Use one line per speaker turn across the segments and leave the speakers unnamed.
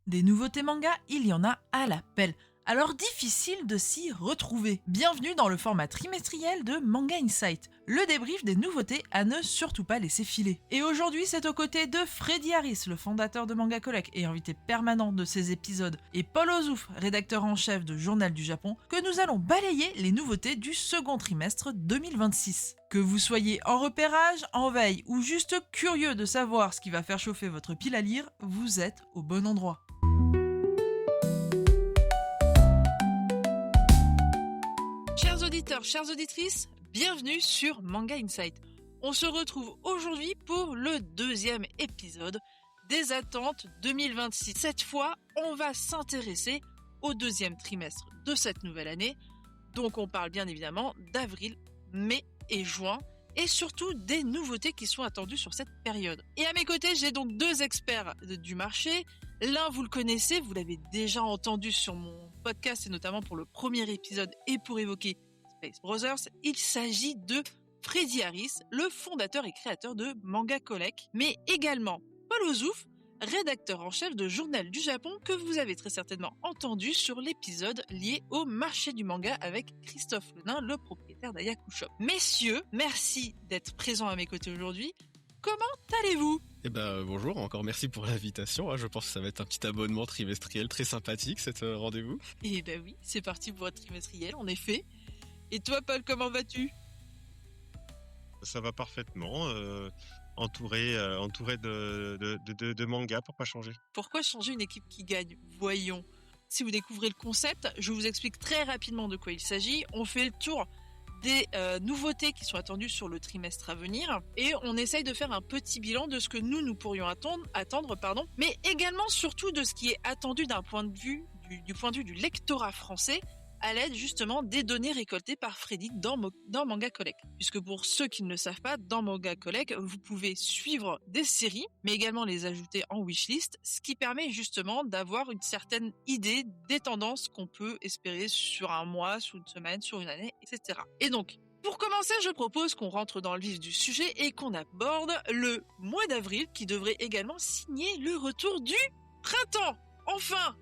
Des nouveautés manga, il y en a à la pelle. Alors difficile de s'y retrouver. Bienvenue dans le format trimestriel de Manga Insight, le débrief des nouveautés à ne surtout pas laisser filer. Et aujourd'hui, c'est aux côtés de Freddy Harris, le fondateur de Manga Collect et invité permanent de ces épisodes, et Paul Ozouf, rédacteur en chef de Journal du Japon, que nous allons balayer les nouveautés du second trimestre 2026. Que vous soyez en repérage, en veille ou juste curieux de savoir ce qui va faire chauffer votre pile à lire, vous êtes au bon endroit. Chers auditeurs, chères auditrices, bienvenue sur Manga Insight. On se retrouve aujourd'hui pour le deuxième épisode des attentes 2026. Cette fois, on va s'intéresser au deuxième trimestre de cette nouvelle année. Donc on parle bien évidemment d'avril, mai et juin, et surtout des nouveautés qui sont attendues sur cette période. Et à mes côtés, j'ai donc deux experts du marché. L'un, vous le connaissez, vous l'avez déjà entendu sur mon podcast, et notamment pour le premier épisode et pour évoquer Space Brothers. Il s'agit de Freddy Harris, le fondateur et créateur de Manga Collect, mais également Paul Ozouf, rédacteur en chef de Journal du Japon, que vous avez très certainement entendu sur l'épisode lié au marché du manga avec Christophe Lenain, le propriétaire d'Ayaku Shop. Messieurs, merci d'être présents à mes côtés aujourd'hui. Comment allez-vous ?
Bonjour, encore merci pour l'invitation. Je pense que ça va être un petit abonnement trimestriel très sympathique, cet rendez-vous.
Oui, c'est parti pour être trimestriel, en effet. Et toi, Paul, comment vas-tu ?
Ça va parfaitement, entouré de mangas pour pas changer.
Pourquoi changer une équipe qui gagne ? Voyons. Si vous découvrez le concept, je vous explique très rapidement de quoi il s'agit. On fait le tour des nouveautés qui sont attendues sur le trimestre à venir et on essaye de faire un petit bilan de ce que nous pourrions attendre, mais également surtout de ce qui est attendu d'un point de vue du point de vue du lectorat français à l'aide justement des données récoltées par Freddy dans Manga Collect. Puisque pour ceux qui ne le savent pas, dans Manga Collect, vous pouvez suivre des séries, mais également les ajouter en wishlist, ce qui permet justement d'avoir une certaine idée des tendances qu'on peut espérer sur un mois, sur une semaine, sur une année, etc. Et donc, pour commencer, je propose qu'on rentre dans le vif du sujet et qu'on aborde le mois d'avril qui devrait également signer le retour du printemps. Enfin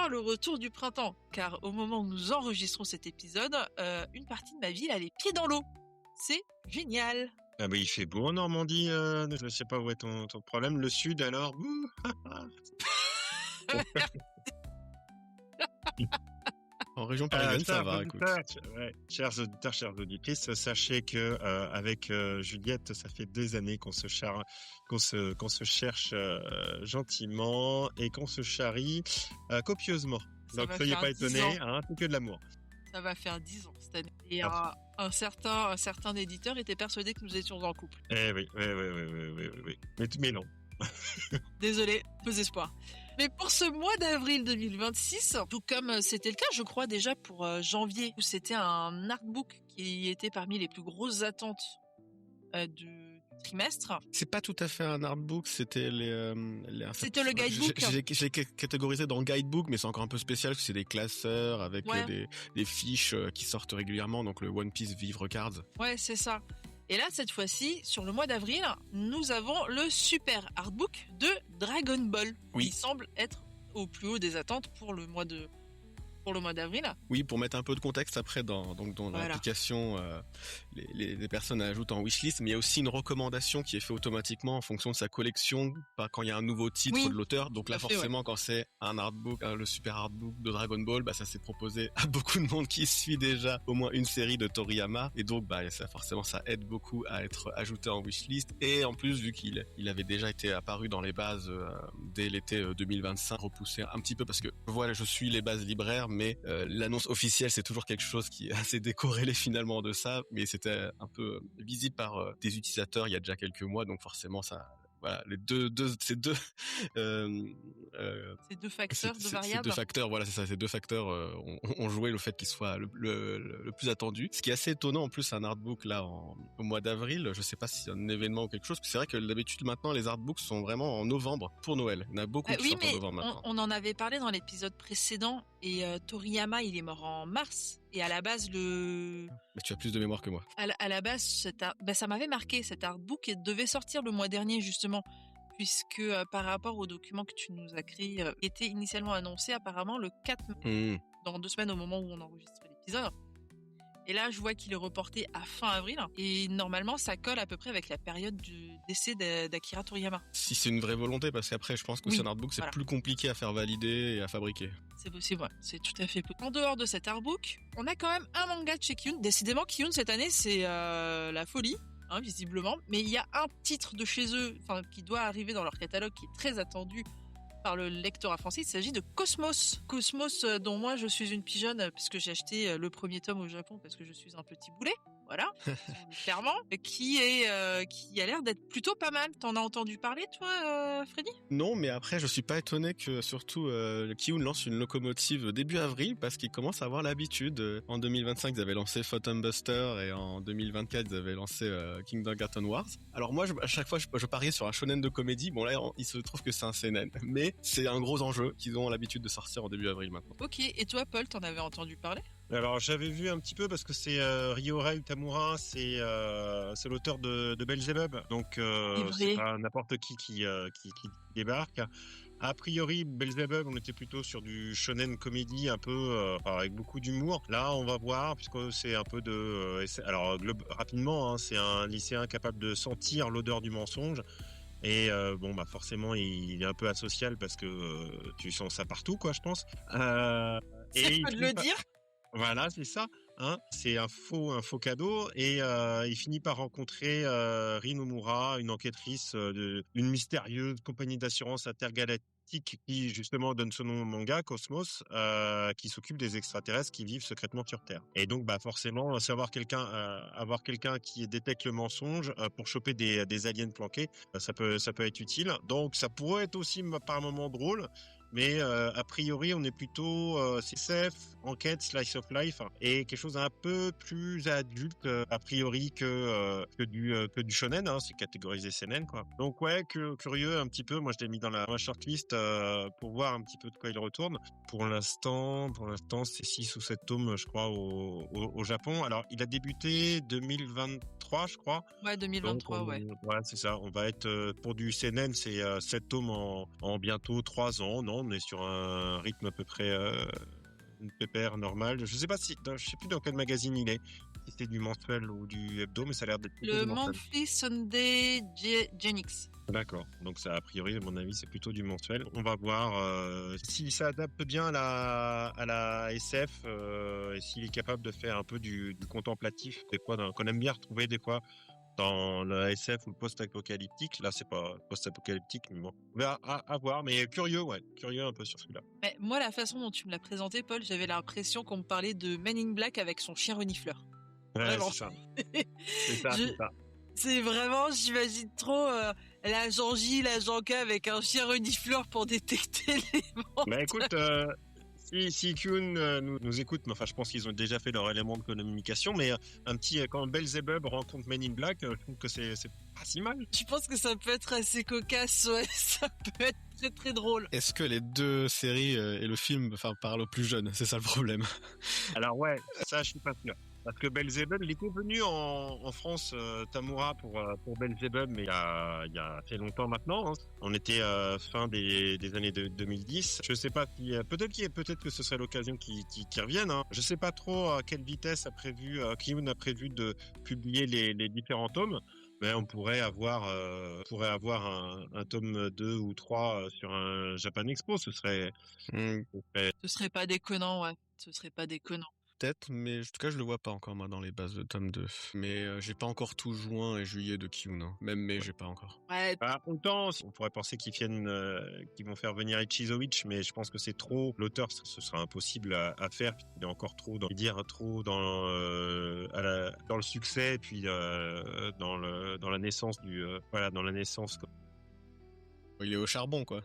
le retour du printemps. Car au moment où nous enregistrons cet épisode, une partie de ma ville a les pieds dans l'eau. C'est génial.
Ah il fait beau en Normandie, je sais pas où est ton problème. Le sud alors
En région parisienne, ça va, écoute.
Chers auditeurs, chères auditrices, sachez que avec Juliette, ça fait des années qu'on se cherche gentiment et qu'on se charrie copieusement. Donc soyez pas étonnés, c'est que de l'amour.
Ça va faire 10 ans cette année. Et un certain éditeur était persuadé que nous étions en couple.
Oui. Mais non.
Désolé, peu espoir. Mais pour ce mois d'avril 2026, tout comme c'était le cas, je crois déjà pour janvier, où c'était un artbook qui était parmi les plus grosses attentes du trimestre.
C'est pas tout à fait un artbook, c'était
c'était le guidebook.
Je l'ai catégorisé dans guidebook, mais c'est encore un peu spécial, parce que c'est des classeurs avec des fiches qui sortent régulièrement, donc le One Piece Vivre Cards.
Ouais, c'est ça. Et là, cette fois-ci, sur le mois d'avril, nous avons le super artbook de Dragon Ball, qui semble être au plus haut des attentes pour le mois d'avril.
Oui, pour mettre un peu de contexte après dans l'application, les personnes ajoutent en wishlist, mais il y a aussi une recommandation qui est faite automatiquement en fonction de sa collection, quand il y a un nouveau titre de l'auteur. Donc là, forcément, quand c'est un artbook, le super artbook de Dragon Ball, ça s'est proposé à beaucoup de monde qui suit déjà au moins une série de Toriyama, et donc ça aide beaucoup à être ajouté en wishlist. Et en plus, vu qu'il avait déjà été apparu dans les bases dès l'été 2025, repoussé un petit peu parce que je suis les bases libraires, mais l'annonce officielle, c'est toujours quelque chose qui est assez décorrélé finalement de ça, mais c'était un peu visible par des utilisateurs il y a déjà quelques mois, donc forcément ça... Voilà, ces deux
facteurs, deux variables.
Ces deux facteurs, voilà, c'est ça, ces deux facteurs ont joué le fait qu'il soit le plus attendu. Ce qui est assez étonnant en plus, un artbook là au mois d'avril, je sais pas si c'est un événement ou quelque chose, c'est vrai que d'habitude maintenant les artbooks sont vraiment en novembre pour Noël. Il y en a beaucoup qui sortent en novembre maintenant.
On en avait parlé dans l'épisode précédent et Toriyama il est mort en mars. Et à la base,
Mais tu as plus de mémoire que moi.
À la base, ça m'avait marqué, cet artbook devait sortir le mois dernier, justement, puisque par rapport au document que tu nous as créé, était initialement annoncé apparemment le 4 mai, dans 2 semaines au moment où on enregistre l'épisode. Et là, je vois qu'il est reporté à fin avril. Et normalement, ça colle à peu près avec la période du décès d'Akira Toriyama.
Si c'est une vraie volonté, parce qu'après, je pense que c'est un artbook, c'est plus compliqué à faire valider et à fabriquer.
C'est possible, ouais. C'est tout à fait possible. En dehors de cet artbook, on a quand même un manga de chez Kiyun. Décidément, Kiyun, cette année, c'est la folie, visiblement. Mais il y a un titre de chez eux, qui doit arriver dans leur catalogue, qui est très attendu par le lectorat français. Il s'agit de Cosmos. Cosmos, dont moi je suis une pigeonne, puisque j'ai acheté le premier tome au Japon parce que je suis un petit boulet. Voilà, clairement, qui a l'air d'être plutôt pas mal. T'en as entendu parler, toi, Freddy ?
Non, mais après, je suis pas étonné que surtout Kiyun lance une locomotive début avril parce qu'ils commencent à avoir l'habitude. En 2025, ils avaient lancé Phantom Buster et en 2024, ils avaient lancé Kindergarten Wars. Alors moi, à chaque fois, je pariais sur un shonen de comédie. Bon là, il se trouve que c'est un seinen, mais c'est un gros enjeu qu'ils ont l'habitude de sortir en début avril maintenant.
Ok, et toi, Paul, t'en avais entendu parler ?
Alors j'avais vu un petit peu parce que c'est Ryohei Utamura, c'est l'auteur de Beelzebub, donc c'est pas n'importe qui débarque. A priori, Beelzebub, on était plutôt sur du shonen comédie un peu avec beaucoup d'humour. Là, on va voir puisque c'est un peu de rapidement, c'est un lycéen capable de sentir l'odeur du mensonge. Et forcément, il est un peu asocial parce que tu sens ça partout, quoi, je pense.
C'est pas de le dire.
Voilà, c'est ça. C'est un faux cadeau et il finit par rencontrer Rin Omura, une enquêtrice d'une mystérieuse compagnie d'assurance intergalactique qui justement donne son nom au manga, Cosmos, qui s'occupe des extraterrestres qui vivent secrètement sur Terre. Et donc forcément, avoir quelqu'un qui détecte le mensonge pour choper des aliens planqués, ça peut être utile. Donc ça pourrait être aussi par moments drôle. Mais a priori, on est plutôt SF, enquête, slice of life, et quelque chose un peu plus adulte a priori que du shonen. C'est catégorisé seinen, quoi. Donc ouais, curieux un petit peu. Moi, je l'ai mis dans ma shortlist pour voir un petit peu de quoi il retourne. Pour l'instant, c'est 6 ou 7 tomes, je crois, au Japon. Alors, il a débuté 2023, je crois.
Ouais, 2023,
donc,
ouais.
Ouais, c'est ça. On va être pour du seinen, c'est 7 tomes en bientôt 3 ans. Non, on est sur un rythme à peu près une pépère normale. Je sais plus dans quel magazine il est. Si c'est du mensuel ou du hebdo, mais ça a l'air d'être plutôt
le
du mensuel.
Monthly Sunday Genix.
D'accord. Donc ça, a priori, à mon avis, c'est plutôt du mensuel. On va voir si ça adapte bien à la SF et s'il est capable de faire un peu du contemplatif. Des fois, qu'on aime bien retrouver des fois dans le SF ou le post-apocalyptique. Là, c'est pas post-apocalyptique, mais bon. On va à voir, mais curieux un peu sur celui-là.
Mais moi, la façon dont tu me l'as présenté, Paul, j'avais l'impression qu'on me parlait de Men in Black avec son chien renifleur.
Ouais,
vraiment.
C'est ça. c'est ça.
C'est vraiment, j'imagine trop l'agent J, l'agent K avec un chien renifleur pour détecter les monstres.
Bah écoute, si Kiyun nous écoute, mais enfin je pense qu'ils ont déjà fait leur élément de communication, mais un petit quand Beelzebub rencontre Men in Black, je trouve que c'est pas si mal.
Je pense que ça peut être assez cocasse, ouais, ça peut être très très drôle.
Est-ce que les deux séries et le film parlent aux plus jeunes ? C'est ça le problème.
Alors ouais, ça je suis pas sûr. Parce que Beelzebub, il était venu en France, Tamura, pour Beelzebub, mais il y a assez longtemps maintenant. On était fin des années 2010. Je sais pas si peut-être que ce serait l'occasion qu'ils reviennent. Je sais pas trop à quelle vitesse Kiyun a prévu de publier les différents tomes. Mais on pourrait avoir un tome 2 ou 3 sur un Japan Expo. Ce serait
pas déconnant, ouais. Ce serait pas déconnant.
Peut-être, mais en tout cas je le vois pas encore moi dans les bases de tome 2. Mais j'ai pas encore tout juin et juillet de Kiyun, même mai j'ai pas encore.
Ouais.
Autant on pourrait penser qu'ils vont faire venir Ichizoichi, mais je pense que c'est trop. L'auteur, ce sera impossible à faire. Il est encore trop dans le succès, puis dans la naissance dans la naissance.
Il est au charbon, quoi.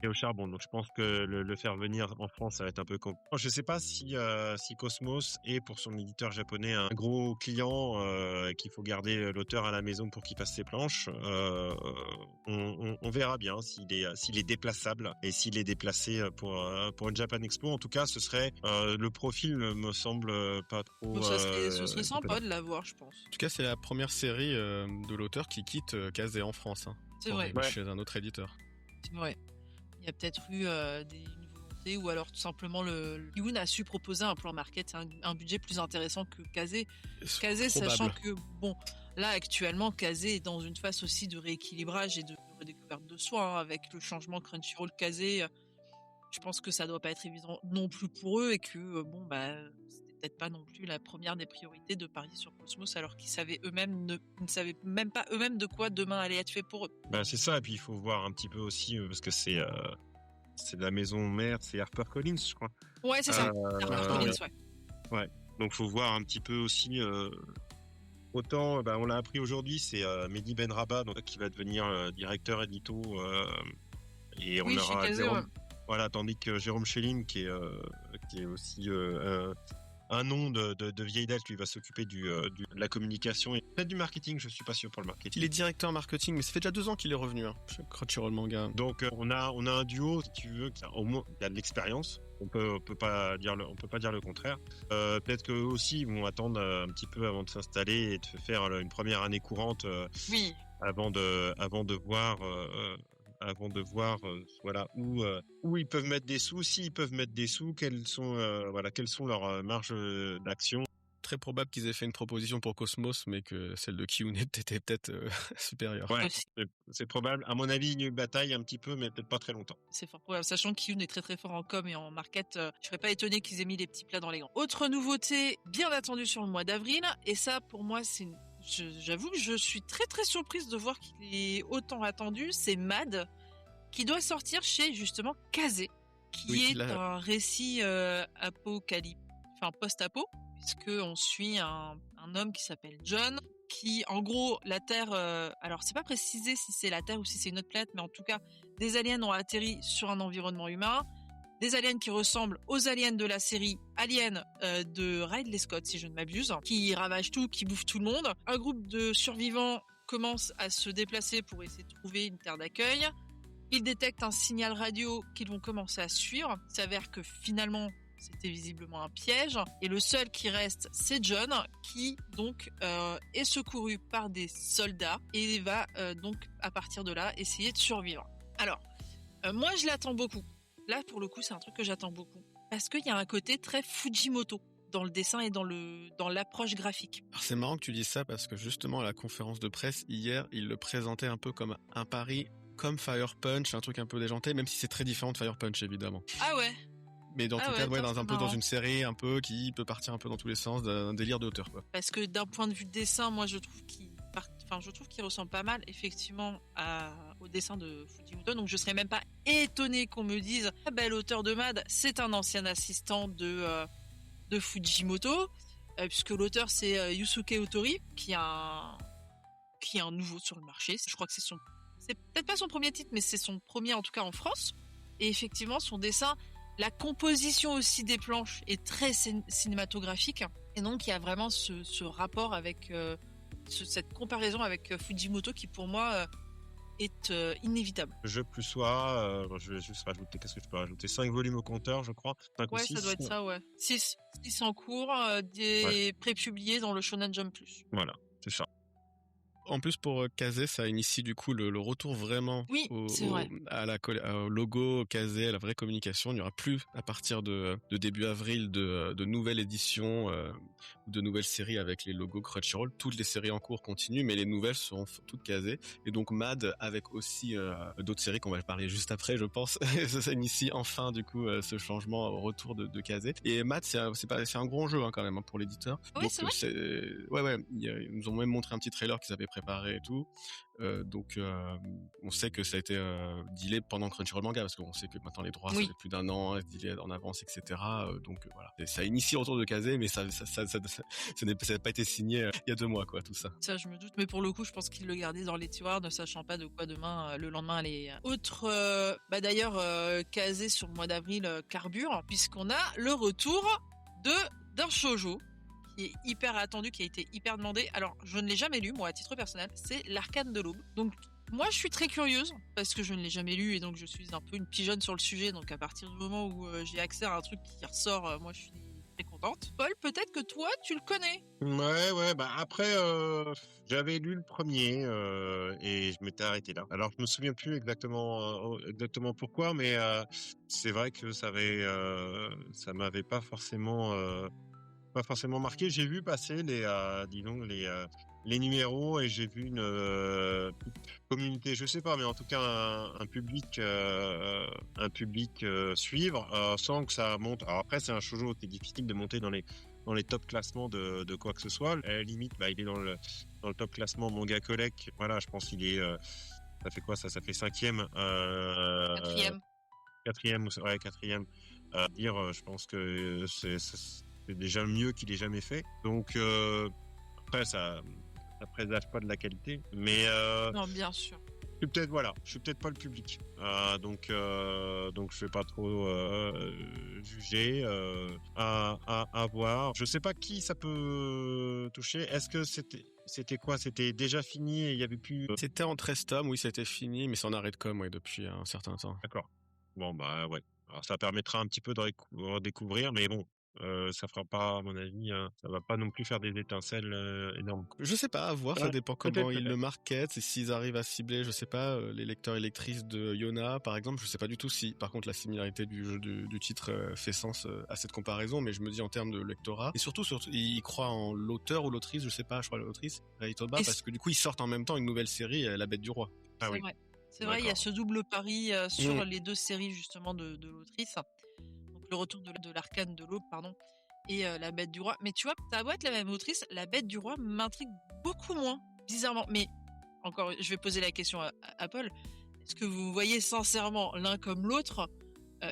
au charbon. Donc je pense que le faire venir en France, ça va être un peu compliqué. Je sais pas si Cosmos est pour son éditeur japonais un gros client qu'il faut garder l'auteur à la maison pour qu'il passe ses planches. On verra bien s'il est déplaçable et s'il est déplacé pour une Japan Expo. En tout cas, ce serait le profil me semble pas trop.
Ce serait sympa de l'avoir, je pense.
En tout cas, c'est la première série de l'auteur qui quitte Kazé en France.
C'est vrai.
Chez un autre éditeur.
C'est vrai. Il y a peut-être eu une volonté, ou alors tout simplement le Kiun a su proposer un plan market, un budget plus intéressant que Kazé. Kazé, sachant que bon, là actuellement, Kazé est dans une phase aussi de rééquilibrage et de redécouverte de soi, avec le changement Crunchyroll Kazé. Je pense que ça doit pas être évident non plus pour eux, et que c'était peut-être pas non plus la première des priorités de parier sur Cosmos, alors qu'ils savaient eux-mêmes ne savaient même pas eux-mêmes de quoi demain allait être fait pour eux.
C'est ça, et puis il faut voir un petit peu aussi parce que c'est la maison mère, c'est HarperCollins, je crois.
Ouais, c'est ça. HarperCollins, ouais.
Ouais. Donc faut voir un petit peu aussi. Autant, on l'a appris aujourd'hui, c'est Mehdi Benrabah donc qui va devenir directeur édito, et on aura Jérôme. Voilà, tandis que Jérôme Schelling, qui est aussi un nom de vieille date, lui va s'occuper de la communication et peut-être du marketing. Je suis pas sûr pour le marketing.
Il est directeur marketing, mais ça fait déjà 2 ans qu'il est revenu chez Crunchyroll Manga.
Donc on a un duo, si tu veux, qui a au moins de l'expérience. On peut pas dire le contraire. Peut-être qu'eux aussi ils vont attendre un petit peu avant de s'installer et de faire une première année courante.
Oui.
Avant de voir. Voilà où ils peuvent mettre des sous, s'ils peuvent mettre des sous, quelles sont leurs marges d'action.
Très probable qu'ils aient fait une proposition pour Cosmos, mais que celle de Kiun était peut-être supérieure.
Ouais, c'est probable. À mon avis, une bataille un petit peu, mais peut-être pas très longtemps.
C'est fort probable. Sachant que Kiun est très très fort en com et en market, je serais pas étonné qu'ils aient mis les petits plats dans les gants. Autre nouveauté bien attendue sur le mois d'avril, et ça pour moi j'avoue que je suis très très surprise de voir qu'il est autant attendu, c'est Mad, qui doit sortir chez justement Kazé, qui est un récit post-apo, puisque on suit un homme qui s'appelle John, qui en gros la Terre, alors c'est pas précisé si c'est la Terre ou si c'est une autre planète, mais en tout cas des aliens ont atterri sur un environnement humain. Des aliens qui ressemblent aux aliens de la série Alien de Ridley Scott, si je ne m'abuse, qui ravagent tout, qui bouffent tout le monde. Un groupe de survivants commence à se déplacer pour essayer de trouver une terre d'accueil. Ils détectent un signal radio qu'ils vont commencer à suivre. Il s'avère que finalement, c'était visiblement un piège. Et le seul qui reste, c'est John, qui donc est secouru par des soldats et va donc à partir de là essayer de survivre. Alors, moi je l'attends beaucoup. Là, pour le coup, c'est un truc que j'attends beaucoup. Parce qu'il y a un côté très Fujimoto dans le dessin et dans l'approche graphique.
Alors c'est marrant que tu dises ça parce que justement à la conférence de presse hier, il le présentait un peu comme un pari comme Fire Punch, un truc un peu déjanté, même si c'est très différent de Fire Punch évidemment.
Ah ouais.
Mais dans tout cas, dans une série un peu qui peut partir un peu dans tous les sens, d'un délire d'auteur, quoi.
Parce que d'un point de vue dessin, moi je trouve qu'il ressemble pas mal effectivement au dessin de Fujimoto, donc je serais même pas étonné qu'on me dise l'auteur de Mad c'est un ancien assistant de Fujimoto, puisque l'auteur c'est Yusuke Otori qui est un nouveau sur le marché. Je crois que c'est peut-être pas son premier titre, mais c'est son premier en tout cas en France, et effectivement son dessin, la composition aussi des planches est très cinématographique, et donc il y a vraiment ce rapport avec cette comparaison avec Fujimoto qui pour moi est inévitable.
Je plus sois, je vais juste rajouter, qu'est-ce que je peux rajouter, 5 volumes au compteur, je crois. 5
ouais,
ou 6,
ça doit être ça, ouais. 6 en cours, des pré-publiés dans le Shonen Jump Plus.
Voilà, c'est ça.
En plus, pour Kazé, ça initie du coup le retour vraiment au logo Kazé, à la vraie communication. Il n'y aura plus, à partir de début avril, de nouvelles éditions, de nouvelles séries avec les logos Crunchyroll. Toutes les séries en cours continuent, mais les nouvelles sont toutes Kazé. Et donc Mad, avec aussi d'autres séries qu'on va parler juste après, je pense. Ça initie enfin du coup ce changement au retour de Kazé. Et Mad, c'est un gros jeu quand même pour l'éditeur.
Oui, donc, c'est vrai.
Ils nous ont même montré un petit trailer qu'ils avaient préparer et tout. Donc on sait que ça a été dealé pendant Crunchyroll Manga, parce qu'on sait que maintenant les droits ça fait plus d'un an, dealé en avance, etc. Donc voilà, et ça initie le retour de Kazé, mais ça n'a pas été signé il y a 2 mois, quoi, tout ça.
Ça, je me doute, mais pour le coup, je pense qu'il le gardait dans les tiroirs, ne sachant pas de quoi demain, le lendemain allait. Autre, d'ailleurs, Kazé sur le mois d'avril carbure, puisqu'on a le retour d'un shoujo qui est hyper attendu, qui a été hyper demandé. Alors, je ne l'ai jamais lu, moi, à titre personnel, c'est l'Arcane de l'Aube. Donc, moi, je suis très curieuse, parce que je ne l'ai jamais lu, et donc je suis un peu une pigeonne sur le sujet, donc à partir du moment où j'ai accès à un truc qui ressort, moi, je suis très contente. Paul, peut-être que toi, tu le connais.
Ouais, bah après, j'avais lu le premier, et je m'étais arrêté là. Alors, je me souviens plus exactement pourquoi, mais c'est vrai que ça m'avait pas forcément marqué. J'ai vu passer les numéros, et j'ai vu une communauté, je sais pas, mais en tout cas un public suivre, sans que ça monte. Alors après, c'est un shoujo, c'est difficile de monter dans les top classements de quoi que ce soit. À la limite, il est dans le top classement Manga Collect. Voilà, je pense qu'il est, ça fait quoi ça? Ça fait 5e, quatrième, ouais, 4e. Je pense que c'est déjà le mieux qu'il ait jamais fait. Donc après, ça présage pas de la qualité, mais
non, bien sûr.
je suis peut-être pas le public, donc je vais pas trop juger, à voir. Je sais pas qui ça peut toucher. Est-ce que c'était quoi? C'était déjà fini et il y avait plus.
C'était en 13 tomes, oui, c'était fini, mais c'est en arrêt de com, depuis un certain temps.
D'accord. Bon, bah ouais. Alors ça permettra un petit peu de redécouvrir, mais bon, ça fera pas, à mon avis, ça va pas non plus faire des étincelles énormes.
Je sais pas, à voir, ça dépend comment ils le marketent, et s'ils arrivent à cibler, je sais pas, les lecteurs et lectrices de Yona, par exemple. Je sais pas du tout si, par contre, la similarité du titre fait sens à cette comparaison, mais je me dis en termes de lectorat, et surtout, ils croient en l'auteur ou l'autrice, je sais pas, je crois l'autrice, Raitoba, parce que du coup, ils sortent en même temps une nouvelle série, La Bête du Roi.
Ah oui.
C'est vrai, il y a ce double pari sur les 2 séries justement de l'autrice. Donc le retour de l'Arcane de l'Aube, pardon, et La Bête du Roi. Mais tu vois, ça va être la même autrice, La Bête du Roi m'intrigue beaucoup moins, bizarrement. Mais encore, je vais poser la question à Paul. Est-ce que vous voyez sincèrement l'un comme l'autre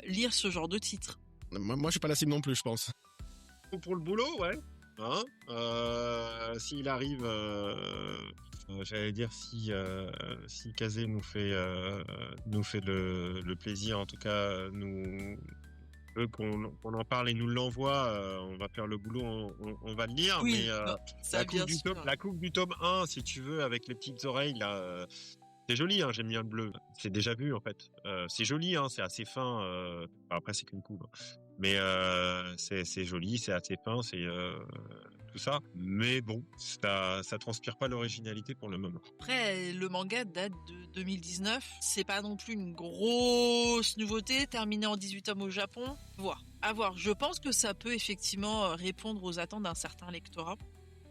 lire ce genre de titre?
Moi, je suis pas la cible non plus, je pense.
Pour le boulot, ouais. S'il arrive, j'allais dire, si Kazé nous fait le plaisir, en tout cas, nous veut qu'on en parle et nous l'envoie, on va faire le boulot, on va le lire.
Oui,
mais la coupe du tome 1, si tu veux, avec les petites oreilles là, c'est joli, hein, j'aime bien le bleu. C'est déjà vu en fait. C'est joli, hein, c'est assez fin. Après, c'est qu'une coupe, mais c'est joli, c'est assez fin, c'est tout ça. Mais bon, ça transpire pas l'originalité pour le moment.
Après, le manga date de 2019. C'est pas non plus une grosse nouveauté. Terminé en 18 tomes au Japon. À voir. Je pense que ça peut effectivement répondre aux attentes d'un certain lectorat.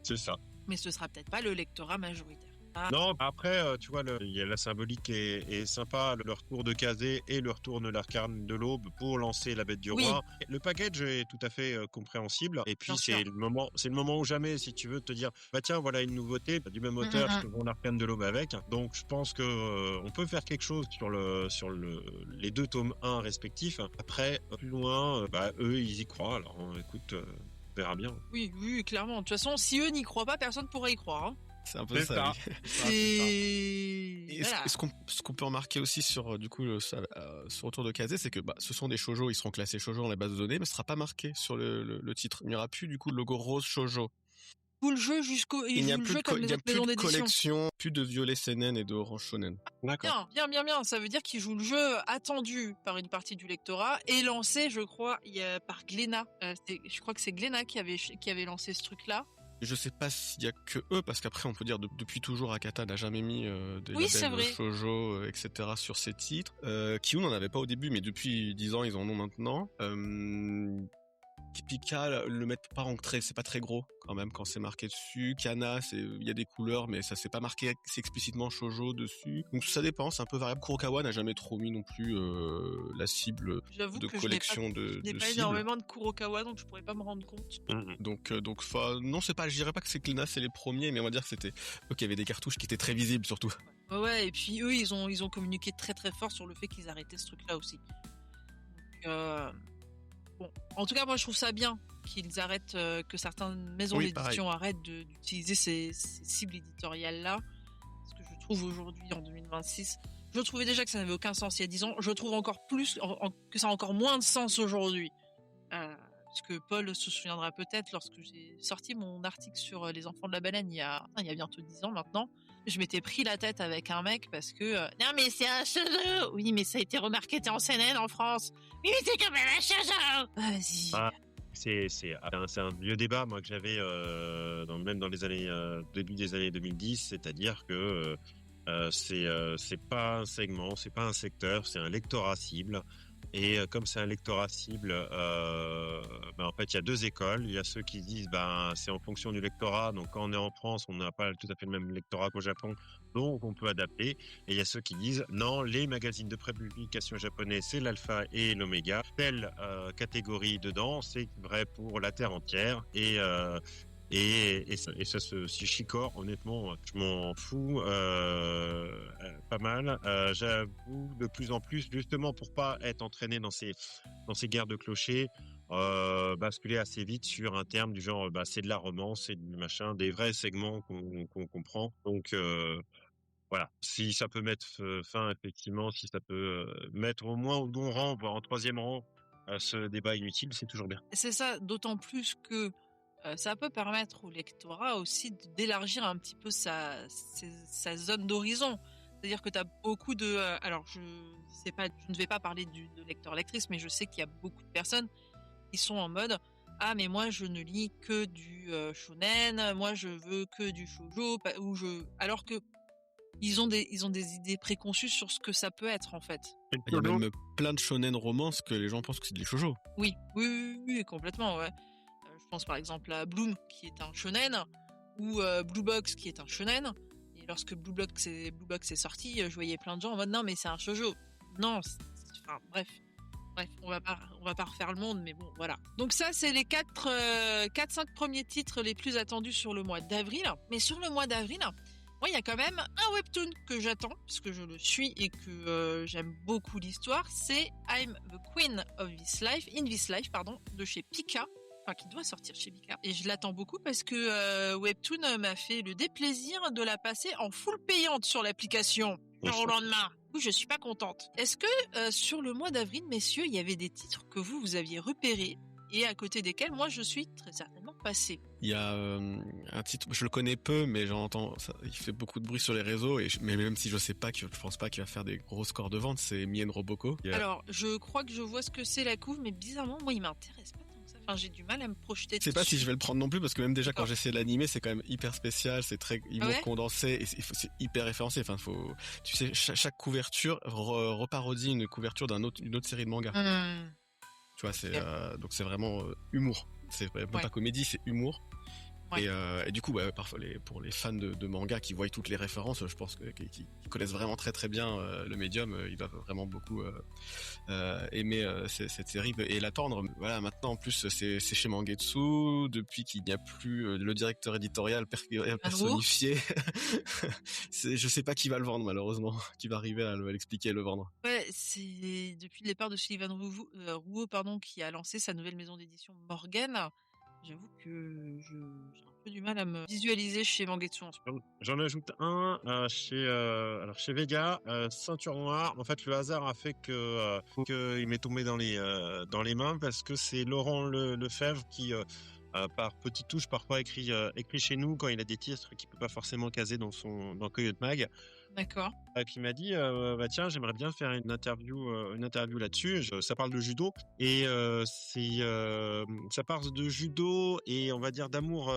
C'est ça.
Mais ce sera peut-être pas le lectorat majoritaire.
Non, après, tu vois, il y a la symbolique est sympa, le retour de Kazé et le retour de l'Arcane de l'Aube pour lancer la Bête du Roi. Le package est tout à fait compréhensible. Et puis c'est le moment ou jamais, si tu veux te dire, bah tiens, voilà une nouveauté du même auteur, je te vends l'Arcane de l'Aube avec. Donc je pense que on peut faire quelque chose sur les 2 tomes 1 respectifs. Après, plus loin, eux ils y croient. Alors écoute, on verra bien.
Oui, clairement. De toute façon, si eux n'y croient pas, personne ne pourra y croire. Hein.
C'est un peu ça. Ce qu'on peut remarquer aussi sur du coup ce retour de Kazé, c'est que ce sont des shoujo, ils seront classés shoujo dans la base de données, mais ce sera pas marqué sur le titre. Il n'y aura plus du coup le logo rose shoujo.
Tout le jeu il n'y a plus
de collection, plus de violet seinen et de orange shonen.
D'accord. Bien. Ça veut dire qu'il joue le jeu attendu par une partie du lectorat et lancé, je crois, par Glénat. Je crois que c'est Glénat qui avait lancé ce truc-là.
Je sais pas s'il y a que eux, parce qu'après on peut dire depuis toujours Akata n'a jamais mis des labels shoujo, etc. sur ses titres. Kiyun n'en avait pas au début, mais depuis 10 ans ils en ont maintenant. Pika le mettent pas en très, c'est pas très gros quand même quand c'est marqué dessus. Kana, il y a des couleurs, mais ça c'est pas marqué explicitement shoujo dessus. Donc ça dépend, c'est un peu variable. Kurokawa n'a jamais trop mis non plus la cible de collection de
je n'ai pas énormément de Kurokawa, donc je pourrais pas me rendre compte.
Donc non, c'est pas, je dirais pas que c'est Glénat c'est les premiers, mais on va dire que c'était eux qui avaient des cartouches qui étaient très visibles surtout.
Ouais, et puis eux ils ont communiqué très très fort sur le fait qu'ils arrêtaient ce truc là aussi. Donc, bon, en tout cas, moi, je trouve ça bien qu'ils arrêtent, que certaines maisons d'édition arrêtent d'utiliser ces cibles éditoriales-là. Parce que je trouve aujourd'hui, en 2026, je trouvais déjà que ça n'avait aucun sens il y a 10 ans. Je trouve encore plus, que ça a encore moins de sens aujourd'hui. Parce que Paul se souviendra peut-être, lorsque j'ai sorti mon article sur les enfants de la baleine il y a bientôt 10 ans maintenant, je m'étais pris la tête avec un mec parce que non mais c'est un shoujo. Oui mais ça a été remarketé en CNN en France. Oui mais c'est quand même un shoujo. Vas-y.
C'est un vieux débat moi que j'avais même dans les années début des années 2010, c'est-à-dire que c'est pas un segment, c'est pas un secteur, c'est un lectorat cible. Et comme c'est un lectorat cible, en fait, il y a deux écoles. Il y a ceux qui disent, c'est en fonction du lectorat. Donc, quand on est en France, on n'a pas tout à fait le même lectorat qu'au Japon. Donc, on peut adapter. Et il y a ceux qui disent, non, les magazines de prépublication japonais, c'est l'alpha et l'oméga. Telle catégorie dedans, c'est vrai pour la terre entière. Et ça se chicore, honnêtement, je m'en fous pas mal. J'avoue de plus en plus, justement pour pas être entraîné dans ces guerres de clochers, basculer assez vite sur un terme du genre c'est de la romance, c'est du machin, des vrais segments qu'on comprend. Donc voilà, si ça peut mettre fin effectivement, si ça peut mettre au moins au bon rang, voire en troisième rang, ce débat inutile, c'est toujours bien.
C'est ça, d'autant plus que ça peut permettre au lectorat aussi d'élargir un petit peu sa zone d'horizon. C'est-à-dire que tu as beaucoup de... alors, je ne vais pas parler de lecteur-lectrice, mais je sais qu'il y a beaucoup de personnes qui sont en mode « Ah, mais moi, je ne lis que du shonen, moi, je veux que du shoujo. » Alors que ils ont des idées préconçues sur ce que ça peut être, en fait.
Il y a même plein de shonen romances que les gens pensent que c'est des shoujo.
Oui, complètement, ouais. Je pense par exemple à Bloom qui est un shonen ou Blue Box qui est un shonen, et lorsque Blue Box est sorti, je voyais plein de gens en mode non mais c'est un shoujo. Non, enfin bref, on va pas refaire le monde, mais bon voilà. Donc ça c'est les 4-5 premiers titres les plus attendus sur le mois d'avril. Mais sur le mois d'avril, moi il y a quand même un webtoon que j'attends parce que je le suis et que j'aime beaucoup l'histoire, c'est I'm the Queen of This Life, in This Life de chez Pika. Enfin, qui doit sortir chez Pika. Et je l'attends beaucoup parce que Webtoon m'a fait le déplaisir de la passer en full payante sur l'application. Genre au lendemain. Oui, je suis pas contente. Est-ce que sur le mois d'avril, messieurs, il y avait des titres que vous aviez repérés et à côté desquels moi je suis très certainement passée?
Il y a un titre, je le connais peu, mais j'entends, il fait beaucoup de bruit sur les réseaux, mais même si je pense pas qu'il va faire des gros scores de vente, c'est Mien Roboko.
Alors, je crois que je vois ce que c'est la couve, mais bizarrement, moi, il m'intéresse pas. Enfin, j'ai du mal à me projeter dessus.
Je sais pas si je vais le prendre non plus parce que même déjà quand j'essaie de l'animer, c'est quand même hyper spécial, c'est très condensé et c'est hyper référencé. Enfin, tu sais, chaque couverture reparodie une couverture d'une autre série de manga. Tu vois, donc c'est vraiment humour. C'est même pas comédie, c'est humour. Ouais. Et du coup, parfois pour les fans de manga qui voient toutes les références, je pense qui connaissent vraiment très très bien le médium, ils doivent vraiment beaucoup aimer cette série et l'attendre. Voilà, maintenant en plus c'est chez Mangetsu depuis qu'il n'y a plus le directeur éditorial personnifié. Je sais pas qui va le vendre malheureusement, qui va arriver à l'expliquer et le vendre.
Ouais, c'est depuis le départ de Sullivan Rouault, qui a lancé sa nouvelle maison d'édition Morgan. J'avoue que j'ai un peu du mal à me visualiser chez Mangetsu.
J'en ajoute un chez Vega, Ceinture Noire. En fait, le hasard a fait qu'il m'est tombé dans les mains parce que c'est Laurent Lefebvre qui par petites touches parfois écrit chez nous quand il a des titres qu'il peut pas forcément caser dans Coyote Mag.
D'accord.
Qui m'a dit tiens, j'aimerais bien faire une interview là-dessus. Ça parle de judo et ça parle de judo et on va dire d'amour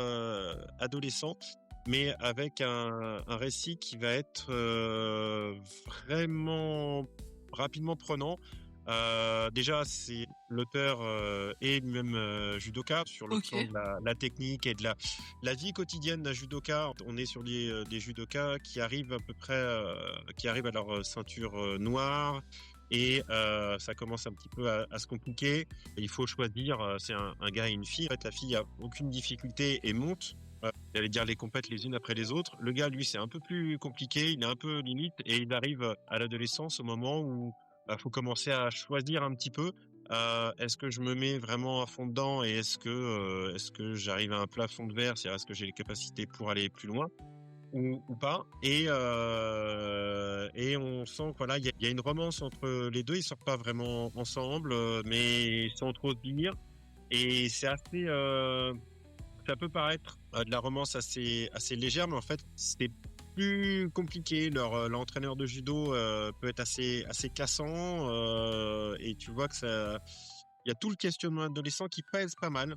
adolescent, mais avec un récit qui va être vraiment rapidement prenant. Déjà, c'est l'auteur est lui-même judoka sur le plan de la technique et de la vie quotidienne d'un judoka. On est sur des judokas qui arrivent à peu près, qui arrivent à leur ceinture noire. Et ça commence un petit peu à se compliquer. Et il faut choisir, c'est un gars et une fille. En fait, la fille a aucune difficulté et monte. J'allais dire les compètes les unes après les autres. Le gars, lui, c'est un peu plus compliqué. Il est un peu limite et il arrive à l'adolescence au moment où faut commencer à choisir un petit peu. Est-ce que je me mets vraiment à fond dedans et est-ce que j'arrive à un plafond de verre, c'est-à-dire est-ce que j'ai les capacités pour aller plus loin ou pas, et on sent que voilà, il y a une romance entre les deux. Ils sortent pas vraiment ensemble, mais sans trop se dire, et c'est assez ça peut paraître de la romance assez légère, mais en fait c'est plus compliqué. L'entraîneur de judo peut être assez cassant, et tu vois que ça, il y a tout le questionnement adolescent qui pèse pas mal,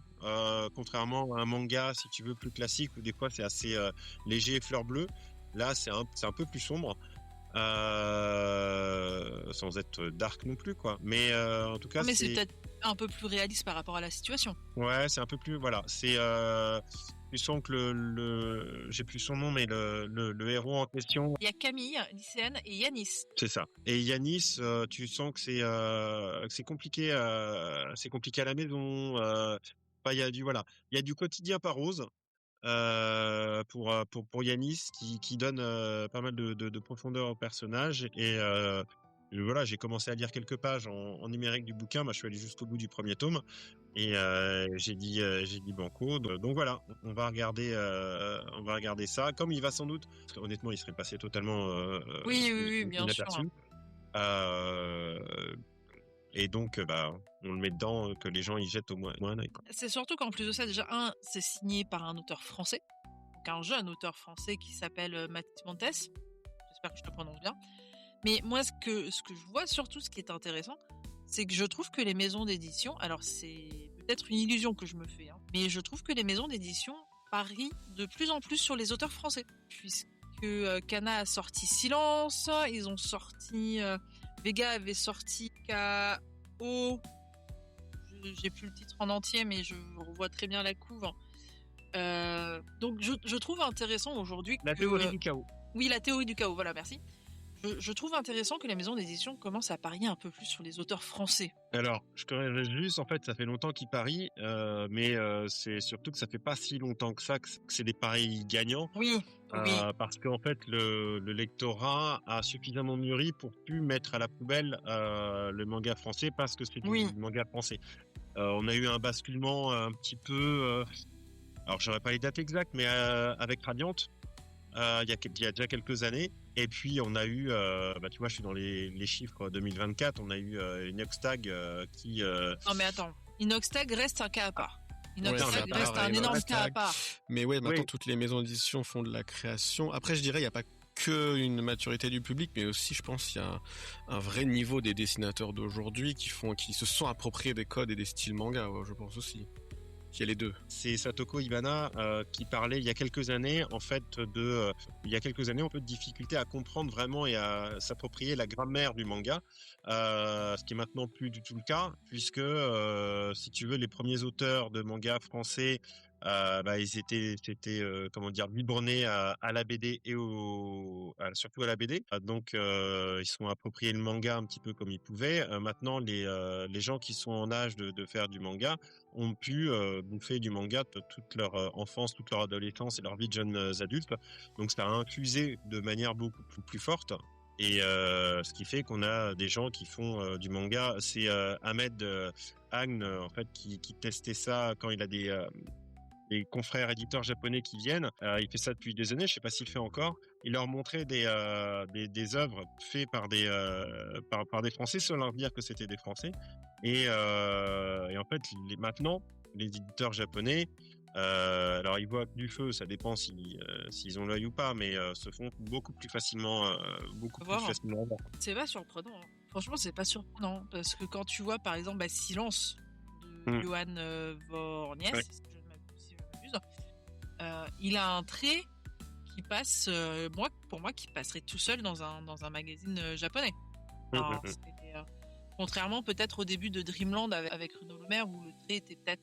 contrairement à un manga, si tu veux, plus classique, où des fois c'est assez léger, fleur bleue. Là, c'est un peu plus sombre, sans être dark non plus, quoi. Mais en tout cas,
mais c'est peut-être un peu plus réaliste par rapport à la situation.
Ouais, c'est un peu plus, voilà. C'est tu sens que j'ai plus son nom, mais le héros en question.
Il y a Camille, lycéenne, et Yanis.
C'est ça. Et Yanis, tu sens que c'est compliqué, c'est compliqué à la maison. Il y a il y a du quotidien pas rose. Pour Yanis, qui donne pas mal de profondeur au personnage, et voilà, j'ai commencé à lire quelques pages en numérique du bouquin. Je suis allé jusqu'au bout du premier tome, et j'ai dit banco. Donc voilà, on va regarder ça, comme il va sans doute, parce qu'honnêtement il serait passé totalement
oui, bien
inaperçu. Et donc, on le met dedans, que les gens y jettent au moins un œil.
C'est surtout qu'en plus de ça, déjà, c'est signé par un auteur français, donc un jeune auteur français qui s'appelle Mathis Montes. J'espère que je le prononce bien. Mais moi, ce que je vois, surtout ce qui est intéressant, c'est que je trouve que les maisons d'édition, alors c'est peut-être une illusion que je me fais, mais je trouve que les maisons d'édition parient de plus en plus sur les auteurs français. Puisque Kana a sorti Silence, ils ont sorti... Vega avait sorti K.O. J'ai plus le titre en entier, mais je revois très bien la couve. Donc je trouve intéressant aujourd'hui
La théorie du chaos.
Oui, la théorie du chaos, voilà, merci. Je trouve intéressant que les maisons d'édition commencent à parier un peu plus sur les auteurs français.
Alors, je corrige juste, en fait, ça fait longtemps qu'ils parient, mais c'est surtout que ça fait pas si longtemps que ça que c'est des paris gagnants.
Oui.
Parce qu'en fait, le lectorat a suffisamment mûri pour plus mettre à la poubelle le manga français, parce que c'est du manga français. On a eu un basculement un petit peu... alors, j'aurais pas les dates exactes, mais avec Radiant, il y a déjà quelques années. Et puis on a eu, tu vois, je suis dans les chiffres 2024, on a eu Inoxtag qui...
Non mais attends, Inoxtag reste un cas à part.
Inoxtag
reste un énorme cas à part.
Mais ouais, maintenant toutes les maisons d'édition font de la création. Après, je dirais, il n'y a pas que une maturité du public, mais aussi, je pense, il y a un vrai niveau des dessinateurs d'aujourd'hui qui se sont appropriés des codes et des styles manga, je pense aussi. Il y a les deux.
C'est Satoko Ibana qui parlait il y a quelques années, en fait, il y a quelques années, un peu de difficulté à comprendre vraiment et à s'approprier la grammaire du manga, ce qui est maintenant plus du tout le cas, puisque si tu veux, les premiers auteurs de manga français, c'était comment dire, biberonnés à la BD et surtout à la BD. Donc ils se sont appropriés le manga un petit peu comme ils pouvaient. Maintenant, les gens qui sont en âge de faire du manga ont pu bouffer du manga toute leur enfance, toute leur adolescence et leur vie de jeunes adultes. Donc ça a infusé de manière beaucoup plus forte. Et ce qui fait qu'on a des gens qui font du manga. C'est Ahmed Agne, en fait, qui testait ça quand il a des confrères éditeurs japonais qui viennent. Il fait ça depuis des années, je sais pas s'il fait encore. Il leur montrait des œuvres faites par des Français, sans leur dire que c'était des Français. Et en fait, maintenant, les éditeurs japonais, alors ils voient du feu, ça dépend s'ils ont l'œil ou pas, mais se font beaucoup plus facilement, facilement.
C'est pas surprenant. Franchement, c'est pas surprenant, parce que quand tu vois, par exemple, Silence de Johan Vornies, il a un trait qui passe, pour moi, qui passerait tout seul dans un magazine japonais. Alors, Contrairement peut-être au début de Dreamland avec Bruno Le Maire, où le trait était peut-être